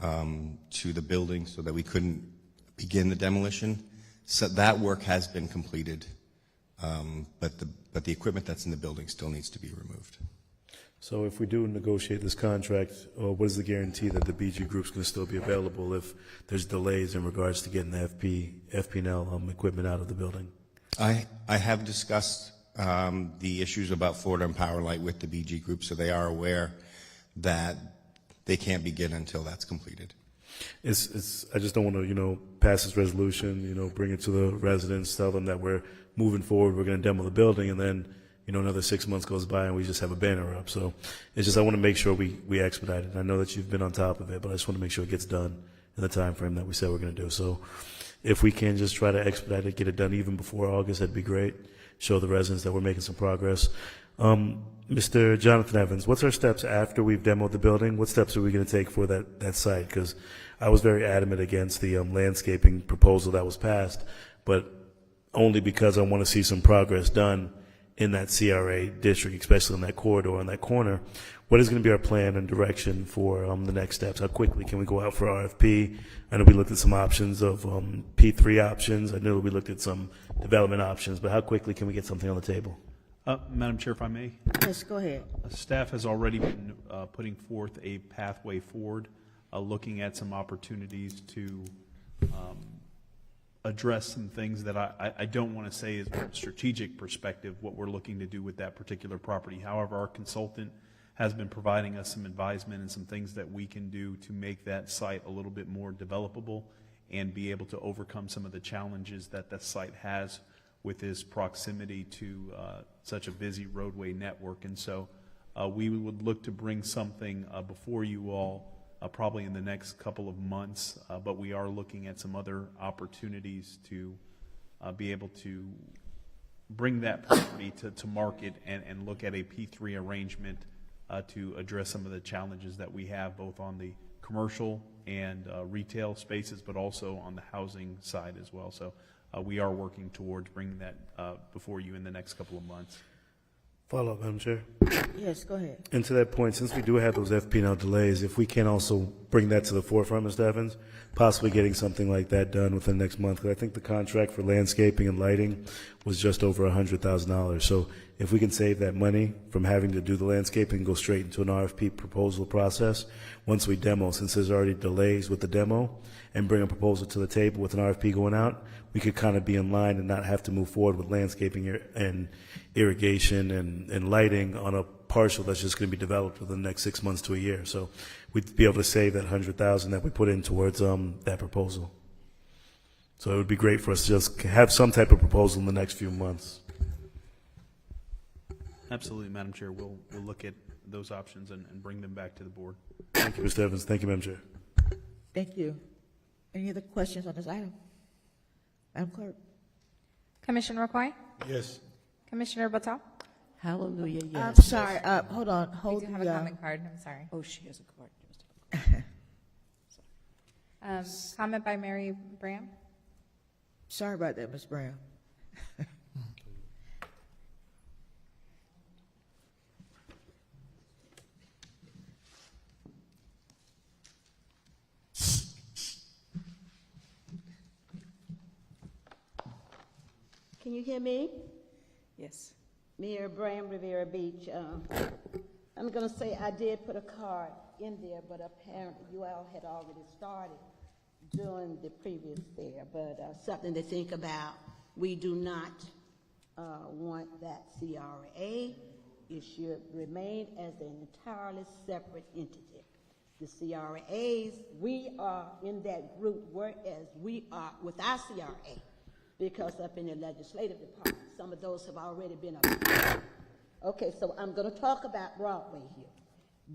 to the building so that we couldn't begin the demolition. So that work has been completed, but the equipment that's in the building still needs to be removed. So if we do negotiate this contract, what is the guarantee that the BG Group's going to still be available if there's delays in regards to getting the FPNL equipment out of the building? I have discussed the issues about Florida and Power Light with the BG Group, so they are aware that they can't begin until that's completed. I just don't want to, pass this resolution, bring it to the residents, tell them that we're moving forward, we're going to demo the building, and then, another 6 months goes by and we just have a banner up. So it's just, I want to make sure we expedite it. I know that you've been on top of it, but I just want to make sure it gets done in the time frame that we said we're going to do. So if we can just try to expedite it, get it done even before August, that'd be great. Show the residents that we're making some progress. Mr. Jonathan Evans, what's our steps after we've demoed the building? What steps are we going to take for that site? Because I was very adamant against the landscaping proposal that was passed, but only because I want to see some progress done in that CRA district, especially in that corridor, in that corner. What is going to be our plan and direction for the next steps? How quickly can we go out for RFP? I know we looked at some options of P3 options. I know we looked at some development options, but how quickly can we get something on the table? Madam Chair, if I may. Yes, go ahead. Staff has already been putting forth a pathway forward, looking at some opportunities to address some things that I don't want to say is from a strategic perspective what we're looking to do with that particular property. However, our consultant has been providing us some advisement and some things that we can do to make that site a little bit more developable and be able to overcome some of the challenges that that site has with its proximity to such a busy roadway network. And so we would look to bring something before you all probably in the next couple of months, but we are looking at some other opportunities to be able to bring that property to market and look at a P3 arrangement to address some of the challenges that we have both on the commercial and retail spaces, but also on the housing side as well. So we are working towards bringing that before you in the next couple of months. Follow up, Madam Chair. Yes, go ahead. And to that point, since we do have those FPNL delays, if we can also bring that to the forefront, Mr. Evans, possibly getting something like that done within the next month. Because I think the contract for landscaping and lighting was just over $100,000. So if we can save that money from having to do the landscaping and go straight into an RFP proposal process, once we demo, since there's already delays with the demo, and bring a proposal to the table with an RFP going out, we could kind of be in line and not have to move forward with landscaping and irrigation and lighting on a parcel that's just going to be developed within the next 6 months to a year. So we'd be able to save that $100,000 that we put in towards that proposal. So it would be great for us to just have some type of proposal in the next few months. Absolutely, Madam Chair. We'll look at those options and bring them back to the board. Thank you, Mr. Evans. Thank you, Madam Chair. Thank you. Any other questions on this item? Madam Clerk? Commissioner McCoy? Yes. Commissioner Batal? Hallelujah, I'm yes. sorry, hold on, We hold do have a comment card, I'm sorry. Oh, she has a card. Comment by Mary Bram? sorry about that, Ms. Brown. Can you hear me? Yes. Mayor Bram, Riviera Beach. I'm going to say I did put a card in there, but apparently you all had already started doing the previous there. But something to think about. We do not want that CRA. It should remain as an entirely separate entity. The CRAs, we are in that group, whereas we are with our CRA. Because up in the legislative department, some of those have already been approved. Okay, so I'm going to talk about Broadway here.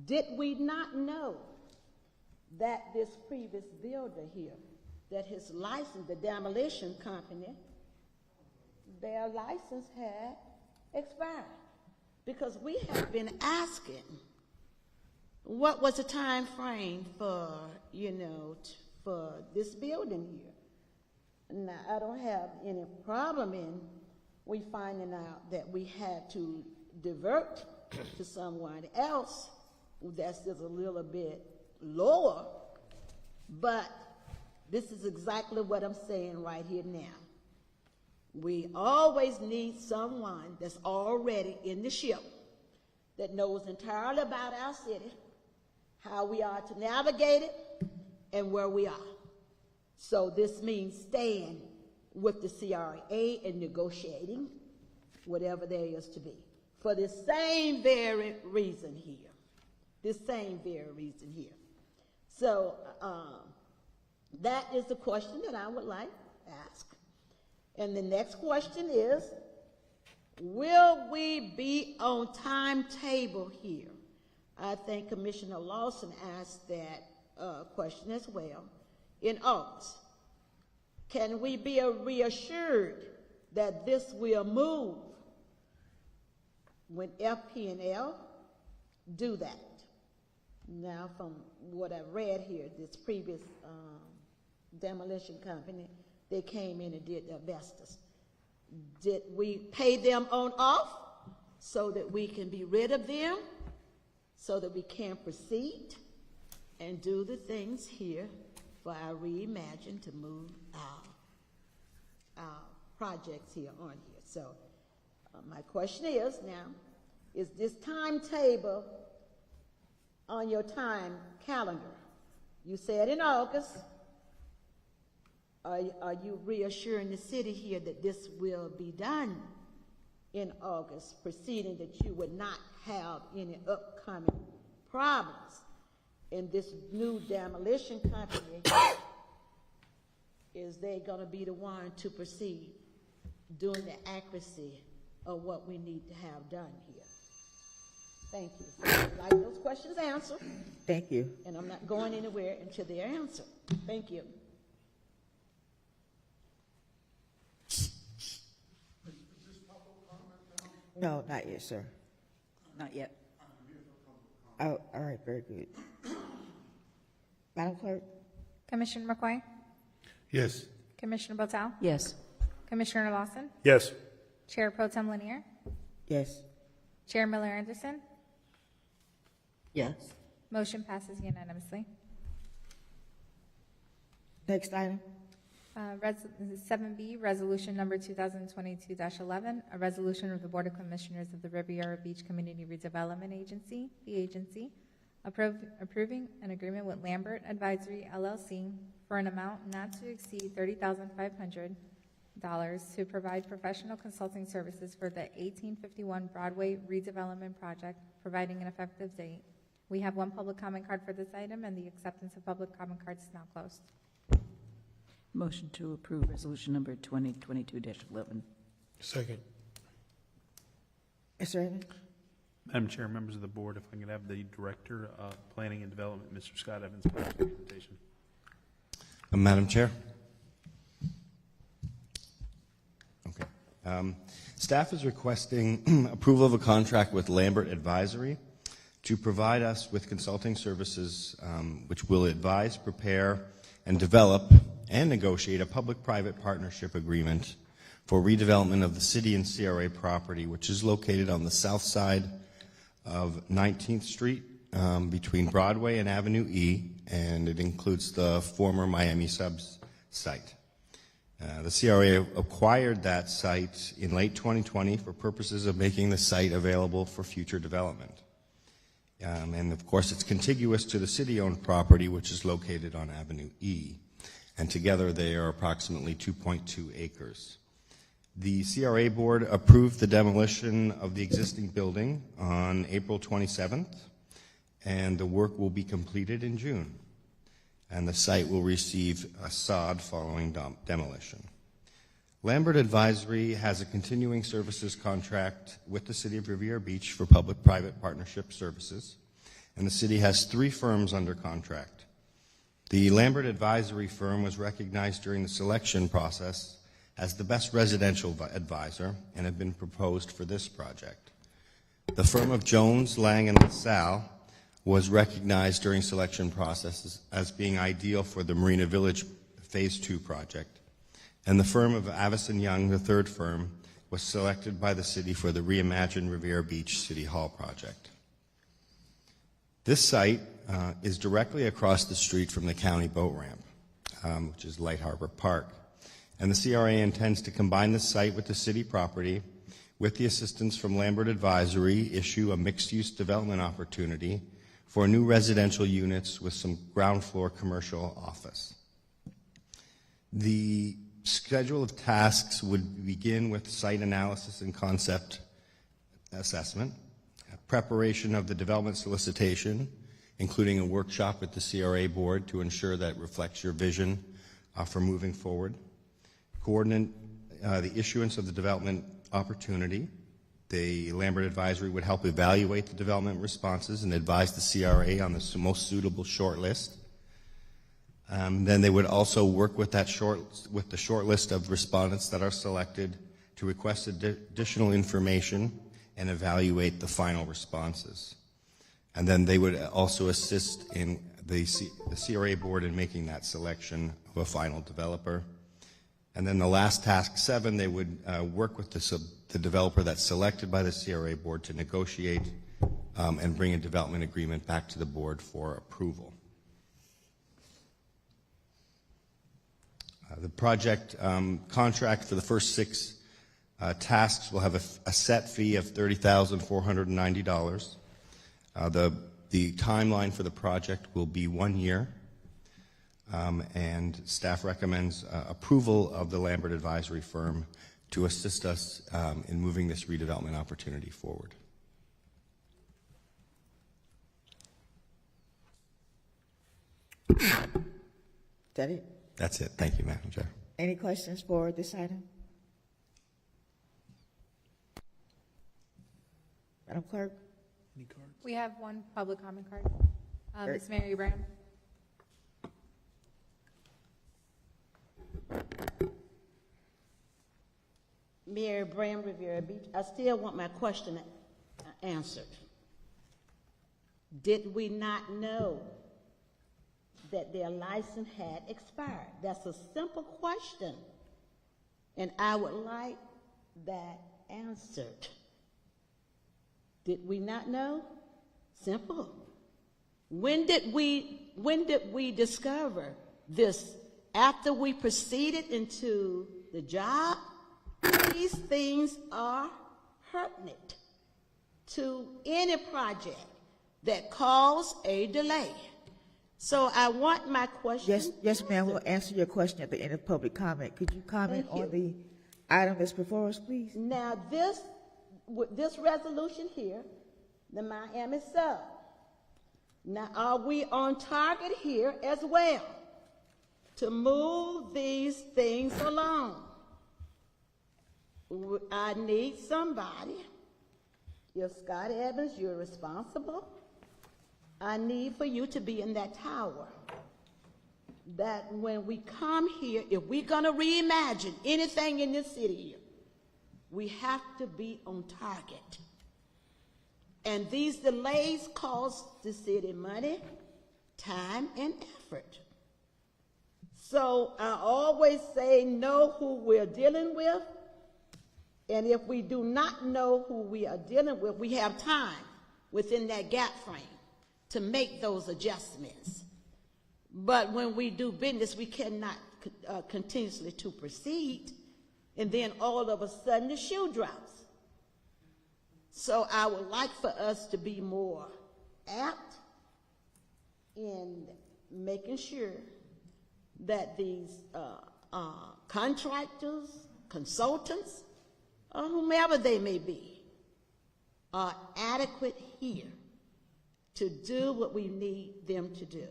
Did we not know that this previous builder here, that his license, the demolition company, their license had expired? Because we have been asking, what was the time frame for, for this building here? Now, I don't have any problem in we finding out that we had to divert to someone else that's just a little bit lower, but this is exactly what I'm saying right here now. We always need someone that's already in the ship that knows entirely about our city, how we are to navigate it, and where we are. So this means staying with the CRA and negotiating whatever there is to be. For the same very reason here. This same very reason here. So that is the question that I would like to ask. And the next question is, will we be on timetable here? I think Commissioner Lawson asked that question as well in August. Can we be reassured that this will move when FP&L do that? Now, from what I've read here, this previous demolition company, they came in and did the asbestos. Did we pay them on off so that we can be rid of them, so that we can proceed and do the things here for our Reimagine to move our projects here on here? So my question is now, is this timetable on your time calendar? You said in August. Are you reassuring the city here that this will be done in August, proceeding that you would not have any upcoming problems? And this new demolition company, is they going to be the one to proceed doing the accuracy of what we need to have done here? Thank you. So I'd like those questions answered. Thank you. And I'm not going anywhere until they're answered. Thank you. No, not yet, sir. Not yet. Oh, all right, very good. Madam Clerk? Commissioner McCoy? Yes. Commissioner Botel? Yes. Commissioner Lawson? Yes. Chair Pro Tem Lanier? Yes. Chair Miller Anderson? Yes. Motion passes unanimously. Next item? 7B, Resolution Number 2022-11, a resolution of the Board of Commissioners of the Riviera Beach Community Redevelopment Agency, the agency, approving an agreement with Lambert Advisory, LLC, for an amount not to exceed $30,500 to provide professional consulting services for the 1851 Broadway redevelopment project, providing an effective date. We have one public comment card for this item, and the acceptance of public comment cards is now closed. Motion to approve resolution number 2022-11. Second. Mr. Raymond? Madam Chair, members of the board, if I could have the Director of Planning and Development, Mr. Scott Evans, make the presentation. Madam Chair. Okay. Staff is requesting approval of a contract with Lambert Advisory to provide us with consulting services which will advise, prepare, and develop and negotiate a public-private partnership agreement for redevelopment of the city and CRA property, which is located on the south side of 19th Street between Broadway and Avenue E, and it includes the former Miami Subs site. The CRA acquired that site in late 2020 for purposes of making the site available for future development. And of course, it's contiguous to the city-owned property, which is located on Avenue E. And together they are approximately 2.2 acres. The CRA board approved the demolition of the existing building on April 27th, and the work will be completed in June. And the site will receive a sod following demolition. Lambert Advisory has a continuing services contract with the City of Riviera Beach for public-private partnership services, and the city has 3 firms under contract. The Lambert Advisory firm was recognized during the selection process as the best residential advisor and had been proposed for this project. The firm of Jones, Lang, and LaSalle was recognized during selection processes as being ideal for the Marina Village Phase 2 project. And the firm of Avison Young, the third firm, was selected by the city for the Reimagine Riviera Beach City Hall project. This site is directly across the street from the county boat ramp, which is Light Harbor Park. And the CRA intends to combine the site with the city property with the assistance from Lambert Advisory, issue a mixed-use development opportunity for new residential units with some ground floor commercial office. The schedule of tasks would begin with site analysis and concept assessment, preparation of the development solicitation, including a workshop with the CRA board to ensure that it reflects your vision for moving forward, coordinate the issuance of the development opportunity. The Lambert Advisory would help evaluate the development responses and advise the CRA on the most suitable shortlist. Then they would also work with the short list of respondents that are selected to request additional information and evaluate the final responses. And then they would also assist in the CRA board in making that selection of a final developer. And then the last task 7, they would work with the developer that's selected by the CRA board to negotiate and bring a development agreement back to the board for approval. The project contract for the first 6 tasks will have a set fee of $30,490. The timeline for the project will be 1 year, and staff recommends approval of the Lambert Advisory firm to assist us in moving this redevelopment opportunity forward. Is that it? That's it. Thank you, Madam Chair. Any questions for this item? Madam Clerk? We have one public comment card. Ms. Mary Brown. Mary Brown, Riviera Beach. I still want my question answered. Did we not know that their license had expired? That's a simple question, and I would like that answered. Did we not know? Simple. When did we discover this? After we proceeded into the job? These things are pertinent to any project that cause a delay. So I want my question. Yes, ma'am. We'll answer your question at the end of public comment. Could you comment on the item that's before us, please? Now, this resolution here, the Miami sub. Now, are we on target here as well to move these things along? I need somebody. If Scott Evans, you're responsible, I need for you to be in that tower. That when we come here, if we're going to reimagine anything in this city here, we have to be on target. And these delays cost the city money, time, and effort. So I always say know who we're dealing with. And if we do not know who we are dealing with, we have time within that gap frame to make those adjustments. But when we do business, we cannot continuously to proceed, and then all of a sudden the shoe drops. So I would like for us to be more apt in making sure that these contractors, consultants, or whomever they may be, are adequate here to do what we need them to do.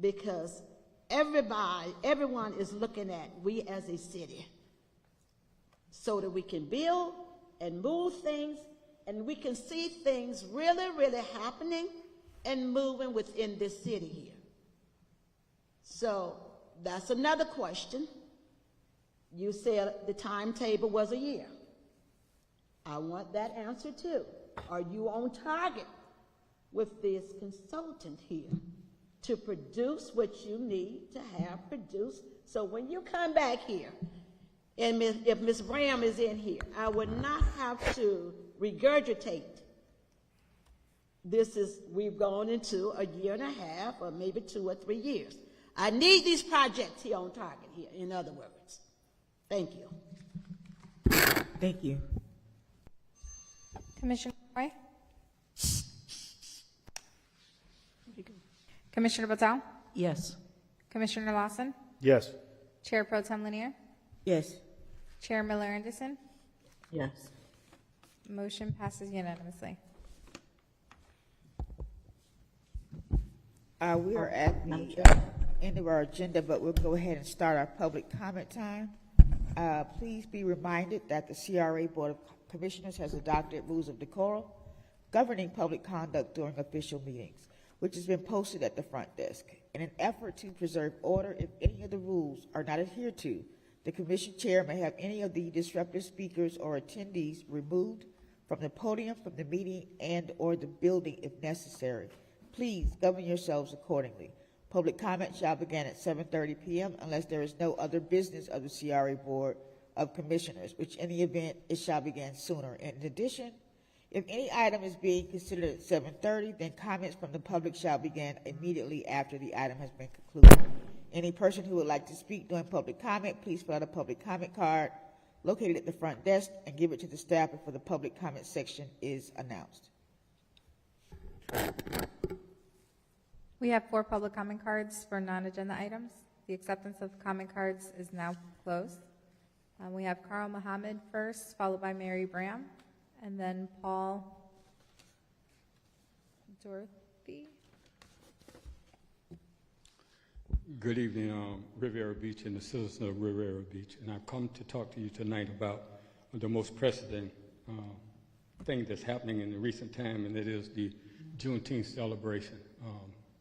Because everyone is looking at we as a city so that we can build and move things, and we can see things really, really happening and moving within this city here. So that's another question. You said the timetable was a year. I want that answer too. Are you on target with this consultant here to produce what you need to have produced? So when you come back here, and if Ms. Bram is in here, I would not have to regurgitate. We've gone into a year and a half, or maybe 2 or 3 years. I need these projects here on target here, in other words. Thank you. Thank you. Commissioner Roy? Commissioner Patel? Yes. Commissioner Lawson? Yes. Chair Pro Tem Lanier? Yes. Chair Miller Anderson? Yes. Motion passes unanimously. We are at the end of our agenda, but we'll go ahead and start our public comment time. Please be reminded that the CRA Board of Commissioners has adopted rules of decorum governing public conduct during official meetings, which has been posted at the front desk. In an effort to preserve order, if any of the rules are not adhered to, the commission chair may have any of the disruptive speakers or attendees removed from the podium, from the meeting, and or the building if necessary. Please govern yourselves accordingly. Public comment shall begin at 7:30 p.m. unless there is no other business of the CRA Board of Commissioners, which in the event it shall begin sooner. In addition, if any item is being considered at 7:30, then comments from the public shall begin immediately after the item has been concluded. Any person who would like to speak during public comment, please fill out a public comment card located at the front desk and give it to the staff before the public comment section is announced. We have 4 public comment cards for non-agenda items. The acceptance of comment cards is now closed. We have Carl Muhammad first, followed by Mary Bram, and then Paul Dorothy. Good evening, Riviera Beach and the citizens of Riviera Beach. And I've come to talk to you tonight about the most pressing thing that's happening in the recent time, and it is the Juneteenth celebration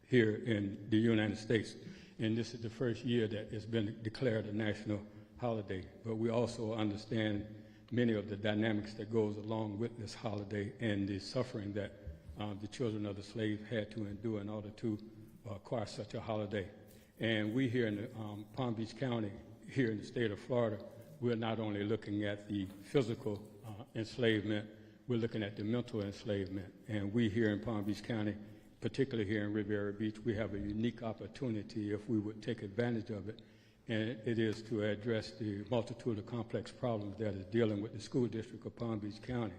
here in the United States. And this is the first year that it's been declared a national holiday. But we also understand many of the dynamics that goes along with this holiday and the suffering that the children of the slave had to endure in order to acquire such a holiday. And we here in the, Palm Beach County, here in the state of Florida, we're not only looking at the physical enslavement, we're looking at the mental enslavement. And we here in Palm Beach County, particularly here in Riviera Beach, we have a unique opportunity if we would take advantage of it. And it is to address the multitude of complex problems that is dealing with the school district of Palm Beach County.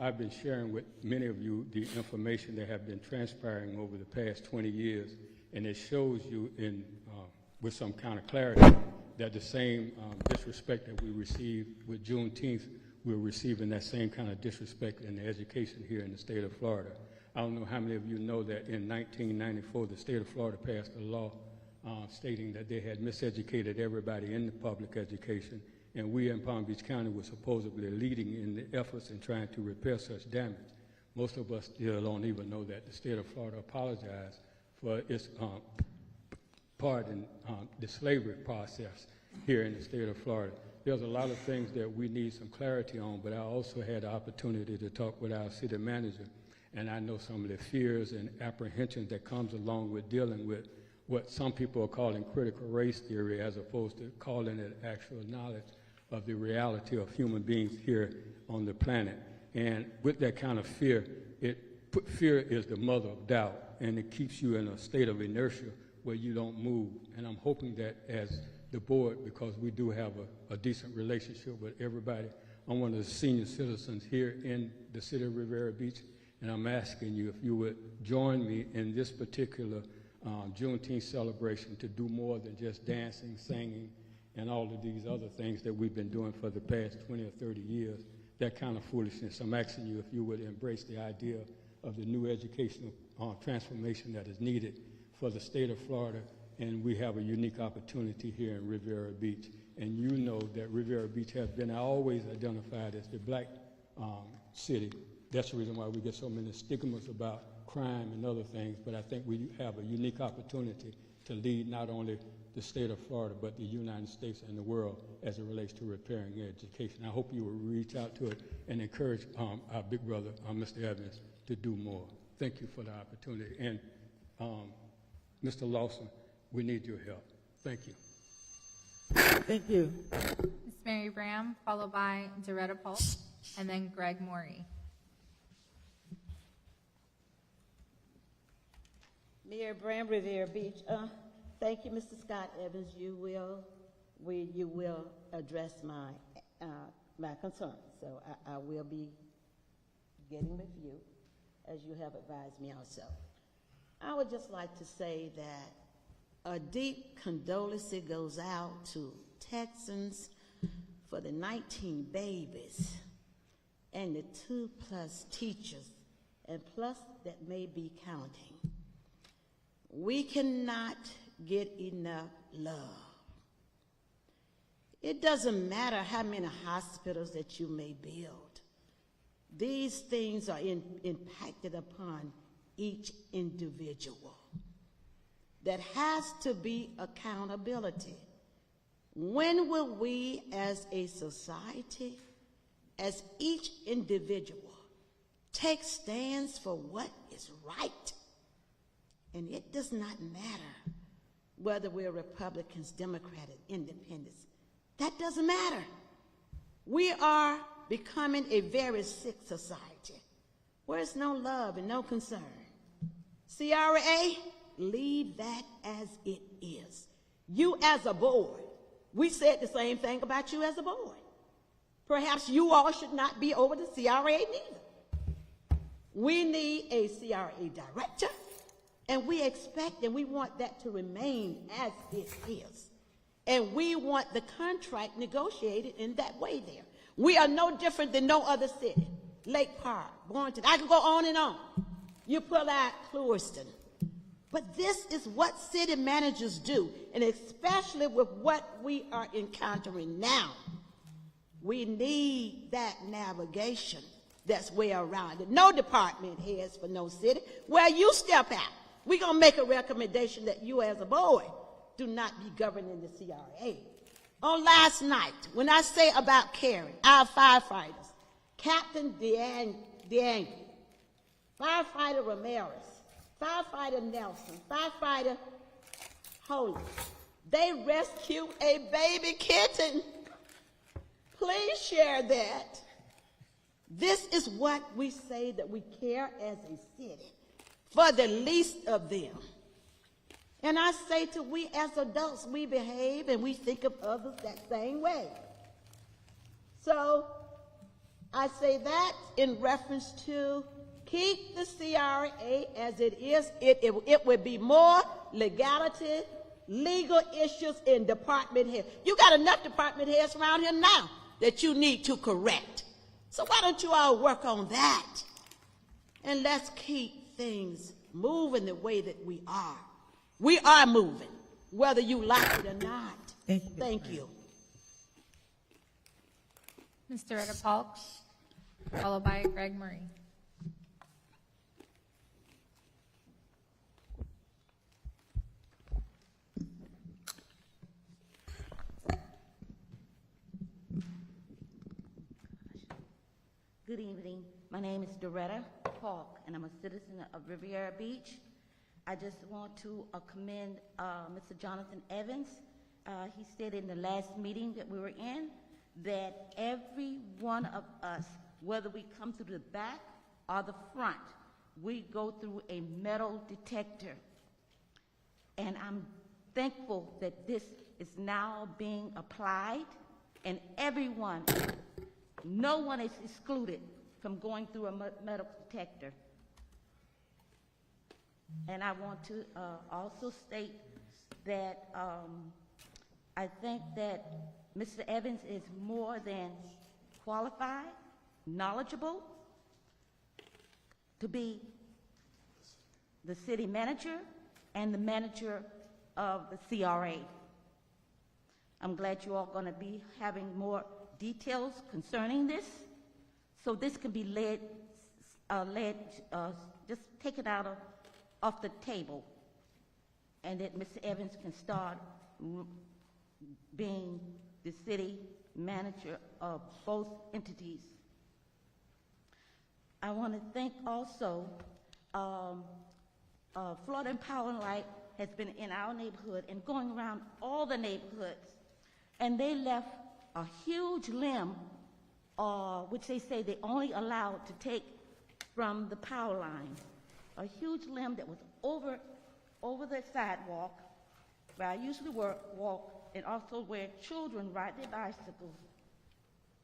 I've been sharing with many of you the information that have been transpiring over the past 20 years, and it shows you in, with some kind of clarity that the same disrespect that we received with Juneteenth, we're receiving that same kind of disrespect in the education here in the state of Florida. I don't know how many of you know that in 1994, the state of Florida passed a law stating that they had miseducated everybody in the public education, and we in Palm Beach County were supposedly leading in the efforts in trying to repair such damage. Most of us still don't even know that the state of Florida apologized for its part in the slavery process here in the state of Florida. There's a lot of things that we need some clarity on, but I also had the opportunity to talk with our city manager, and I know some of the fears and apprehensions that comes along with dealing with what some people are calling critical race theory as opposed to calling it actual knowledge of the reality of human beings here on the planet. And with that kind of fear, fear is the mother of doubt, and it keeps you in a state of inertia where you don't move. And I'm hoping that as the board, because we do have a decent relationship with everybody, I'm one of the senior citizens here in the city of Riviera Beach, and I'm asking you if you would join me in this particular Juneteenth celebration to do more than just dancing, singing, and all of these other things that we've been doing for the past 20 or 30 years, that kind of foolishness. I'm asking you if you would embrace the idea of the new educational transformation that is needed for the state of Florida, and we have a unique opportunity here in Riviera Beach. And you know that Riviera Beach has been always identified as the black city. That's the reason why we get so many stigmas about crime and other things, but I think we have a unique opportunity to lead not only the state of Florida, but the United States and the world as it relates to repairing education. I hope you will reach out to it and encourage our big brother, Mr. Evans, to do more. Thank you for the opportunity. And Mr. Lawson, we need your help. Thank you. Thank you. Ms. Mary Bram, followed by Doretta Pulse, and then Greg Morey. Mayor Bram, Riviera Beach. Thank you, Mr. Scott Evans. You will address my my concerns. So I will be getting with you, as you have advised me also. I would just like to say that a deep condolence goes out to Texans for the 19 babies and the 2+ teachers, and plus that may be counting. We cannot get enough love. It doesn't matter how many hospitals that you may build. These things are impacted upon each individual. There has to be accountability. When will we as a society, as each individual, take stands for what is right? And it does not matter whether we're Republicans, Democrats, Independents. That doesn't matter. We are becoming a very sick society where there's no love and no concern. CRA, leave that as it is. You as a board, we said the same thing about you as a board. Perhaps you all should not be over the CRA neither. We need a CRA director, and we expect and we want that to remain as it is. And we want the contract negotiated in that way there. We are no different than no other city. Lake Park, Boynton, I can go on and on. You pull out Clewiston. But this is what city managers do, and especially with what we are encountering now. We need that navigation that's way around it. No department heads for no city. Where you step out, we're going to make a recommendation that you as a board do not be governing the CRA. On last night, when I say about caring, our firefighters, Captain DeAngry, firefighter Ramirez, firefighter Nelson, firefighter Holy, they rescued a baby kitten. Please share that. This is what we say that we care as a city for the least of them. And I say to we as adults, we behave and we think of others that same way. So I say that in reference to keep the CRA as it is. It would be more legality, legal issues in department heads. You got enough department heads around here now that you need to correct. So why don't you all work on that? And let's keep things moving the way that we are. We are moving, whether you like it or not. Thank you. Ms. Doretta Polk, followed by Greg Murray. Good evening. My name is Doretta Polk, and I'm a citizen of Riviera Beach. I just want to commend Mr. Jonathan Evans. He stated in the last meeting that we were in that every one of us, whether we come through the back or the front, we go through a metal detector. And I'm thankful that this is now being applied, and everyone, no one is excluded from going through a metal detector. And I want to also state that I think that Mr. Evans is more than qualified, knowledgeable to be the city manager and the manager of the CRA. I'm glad you all are going to be having more details concerning this, so this can be just taken out of off the table, and that Mr. Evans can start being the city manager of both entities. I want to thank also Florida Power and Light has been in our neighborhood and going around all the neighborhoods, and they left a huge limb, which they say they only allowed to take from the power line. A huge limb that was over the sidewalk where I usually walk, and also where children ride their bicycles,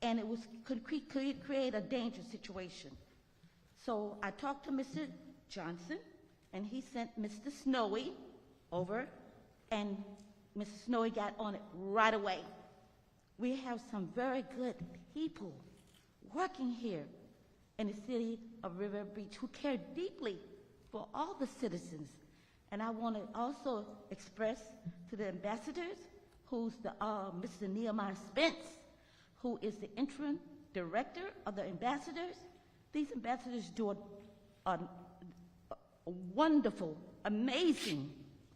and it could create a dangerous situation. So I talked to Mr. Johnson, and he sent Mr. Snowy over, and Mr. Snowy got on it right away. We have some very good people working here in the city of Riviera Beach who care deeply for all the citizens. And I want to also express to the ambassadors, who's the Mr. Nehemiah Spence, who is the interim director of the ambassadors. These ambassadors do a wonderful, amazing,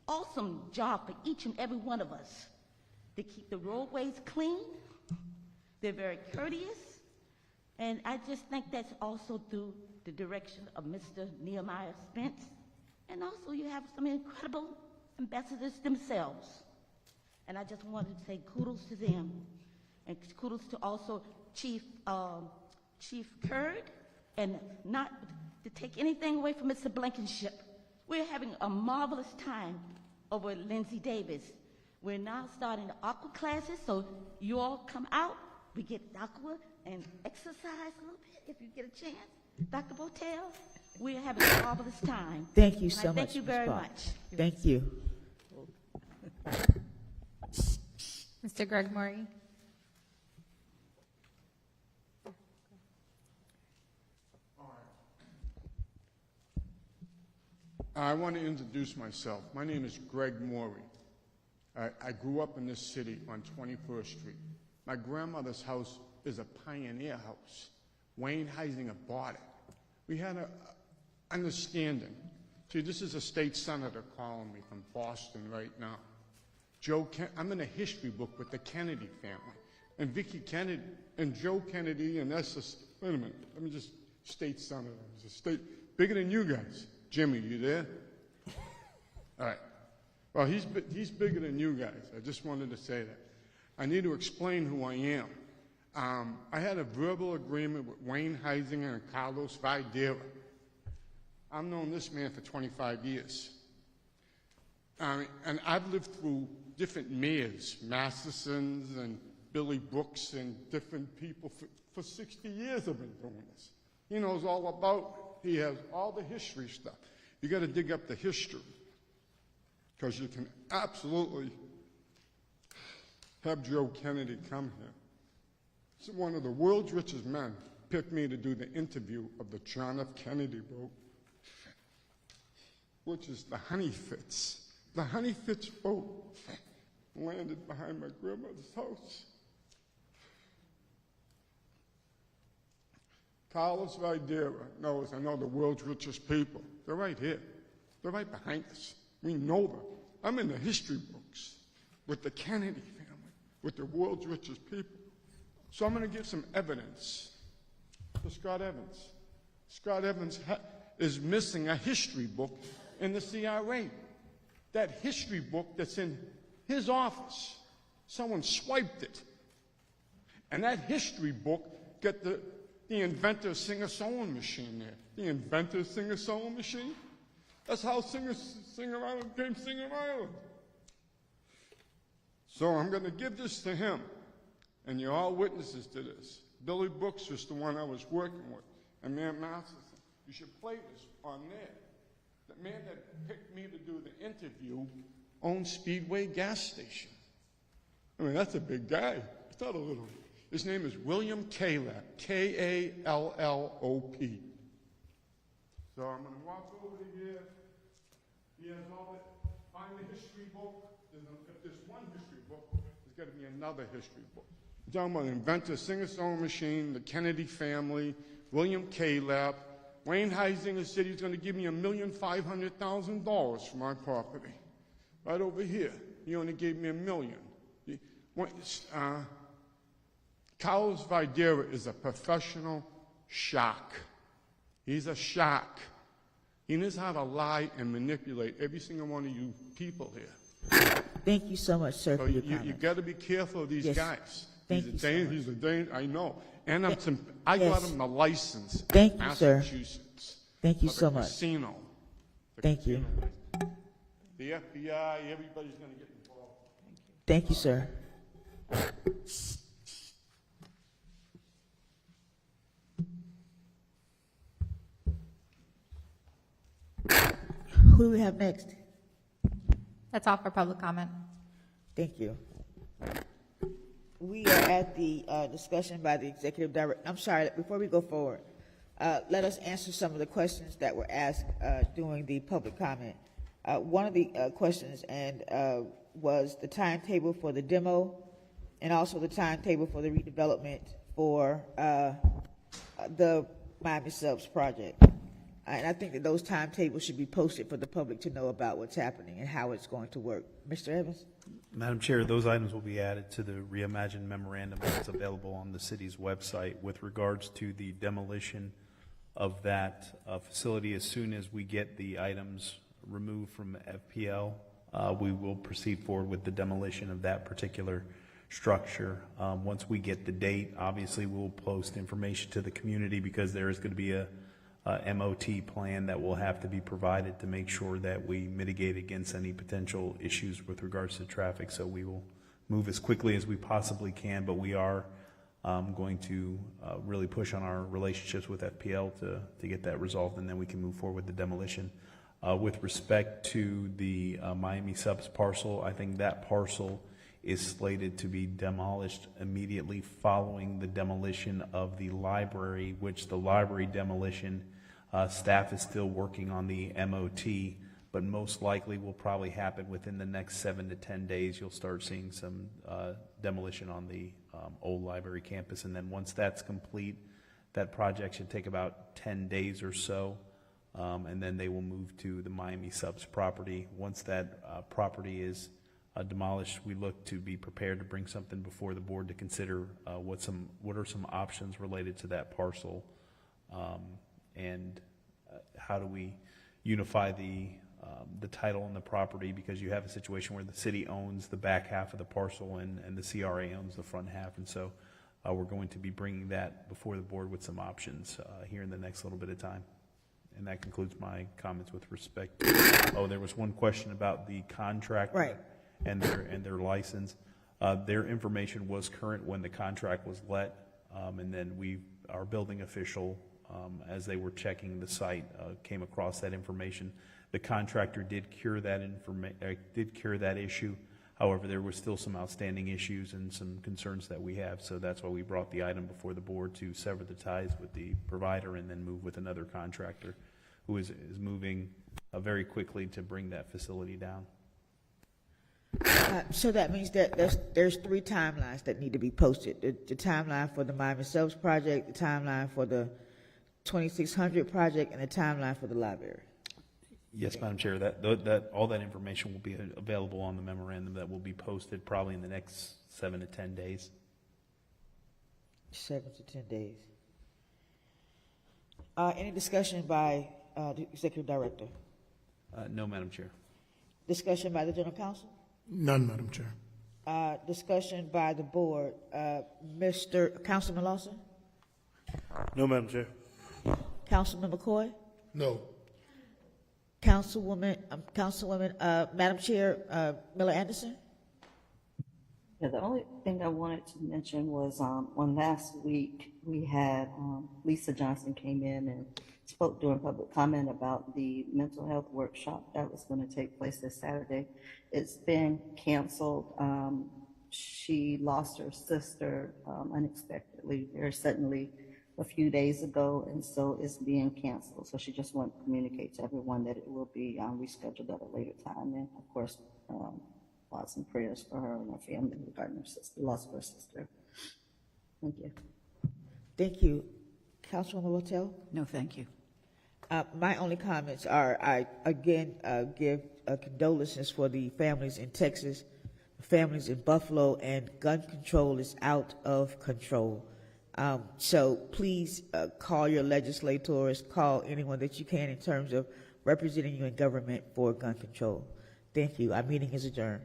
awesome job for each and every one of us. They keep the roadways clean. They're very courteous. And I just think that's also through the direction of Mr. Nehemiah Spence. And also you have some incredible ambassadors themselves. And I just wanted to say kudos to them. And kudos to also Chief Curd, and not to take anything away from Mr. Blankenship. We're having a marvelous time over at Lindsay Davis. We're now starting the aqua classes, so you all come out. We get aqua and exercise a little bit if you get a chance. Dr. Botel, we're having a marvelous time. Thank you And so much. Thank you Ms. very Park. much. Thank you. Mr. Greg Murray. I want to introduce myself. My name is Greg Morey. I grew up in this city on 21st Street. My grandmother's house is a pioneer house. Wayne Heisinger bought it. We had an understanding. See, this is a state senator calling me from Boston right now. I'm in a history book with the Kennedy family. And Vicki Kennedy and Joe Kennedy, and that's just, wait a minute, let me just, state senator. It's a state bigger than you guys. Jimmy, you there? All right. Well, he's bigger than you guys. I just wanted to say that. I need to explain who I am. I had a verbal agreement with Wayne Heisinger and Carlos Videra. I've known this man for 25 years. And I've lived through different mayors, Mastersons and Billy Brooks and different people. For 60 years I've been doing this. He knows all about, he has all the history stuff. You got to dig up the history, because you can absolutely have Joe Kennedy come here. So one of the world's richest men picked me to do the interview of the John F. Kennedy boat, which is the Honey Fitz. The Honey Fitz boat landed behind my grandmother's house. Carlos Videra knows, I know the world's richest people. They're right here. They're right behind us. We know them. I'm in the history books with the Kennedy family, with the world's richest people. So I'm going to give some evidence to Scott Evans. Scott Evans is missing a history book in the CRA. That history book that's in his office, someone swiped it. And that history book got the inventor singer-sewing machine there. The inventor singer-sewing machine? That's how Singer Island became Singer Island. So I'm going to give this to him, and you're all witnesses to this. Billy Brooks was the one I was working with, and Mayor Masterson. You should play this on there. The man that picked me to do the interview owns Speedway gas station. I mean, that's a big guy. It's not a little. His name is William Kallop, K-A-L-L-O-P. So I'm going to walk over to here. He has all the, find the history book. If there's one history book, there's got to be another history book. We're talking about inventor, singer-sewing machine, the Kennedy family, William Kallop. Wayne Heisinger said he's going to give me $1,500,000 for my property. Right over here, he only gave me $1 million. Carlos Videra is a professional shark. He's a shark. He knows how to lie and manipulate every single one of you people here. Thank you so much, sir, So for your you comments. got to be careful of these Yes. guys. Thank you so much. He's a danger. I know. And I got Yes. him a license. Thank in you, sir. Massachusetts. Thank you for the so much. Casino. The Thank you. casino. The FBI, everybody's going to get involved. Thank you, sir. Who do we have next? That's all for public comment. Thank you. We are at the discussion by the executive director. I'm sorry, before we go forward, let us answer some of the questions that were asked during the public comment. One of the questions was the timetable for the demo and also the timetable for the redevelopment for the Miami Subs project. And I think that those timetables should be posted for the public to know about what's happening and how it's going to work. Mr. Evans? Madam Chair, those items will be added to the reimagined memorandum that's available on the city's website with regards to the demolition of that facility. As soon as we get the items removed from FPL, we will proceed forward with the demolition of that particular structure. Once we get the date, obviously we'll post information to the community because there is going to be a MOT plan that will have to be provided to make sure that we mitigate against any potential issues with regards to traffic. So we will move as quickly as we possibly can, but we are going to really push on our relationships with FPL to get that resolved, and then we can move forward with the demolition. With respect to the Miami Subs parcel, I think that parcel is slated to be demolished immediately following the demolition of the library, which the library demolition, staff is still working on the MOT, but most likely will probably happen within the next 7 to 10 days. You'll start seeing some demolition on the old library campus, and then once that's complete, that project should take about 10 days or so, and then they will move to the Miami Subs property. Once that property is demolished, we look to be prepared to bring something before the board to consider what are some options related to that parcel, and how do we unify the title on the property, because you have a situation where the city owns the back half of the parcel and the CRA owns the front half, and so we're going to be bringing that before the board with some options here in the next little bit of time. And that concludes my comments with respect to, there was one question about the contract. Right. And their license. Their information was current when the contract was let, and then our building official, as they were checking the site, came across that information. The contractor did cure that issue. However, there were still some outstanding issues and some concerns that we have, so that's why we brought the item before the board to sever the ties with the provider and then move with another contractor who is moving very quickly to bring that facility down. So that means that there's 3 timelines that need to be posted. The timeline for the Miami Subs project, the timeline for the 2600 project, and the timeline for the library. Yes, Madam Chair, that all that information will be available on the memorandum that will be posted probably in the next 7 to 10 days. 7 to 10 days. Any discussion by the executive director? No, Madam Chair. Discussion by the general counsel? None, Madam Chair. Discussion by the board. Councilman Lawson? No, Madam Chair. Councilman McCoy? No. Councilwoman, Madam Chair, Miller Anderson? Yeah, the only thing I wanted to mention was on last week, we had Lisa Johnson came in and spoke during public comment about the mental health workshop that was going to take place this Saturday. It's been canceled. She lost her sister unexpectedly, very suddenly, a few days ago, and so it's being canceled. So she just wanted to communicate to everyone that it will be rescheduled at a later time, and of course, thoughts and prayers for her and her family regarding her sister, loss of her sister. Thank you. Thank you. Councilwoman Littell? No, thank you. My only comments are, I again give condolences for the families in Texas, the families in Buffalo, and gun control is out of control. So please call your legislators, call anyone that you can in terms of representing you in government for gun control. Thank you. Our meeting is adjourned.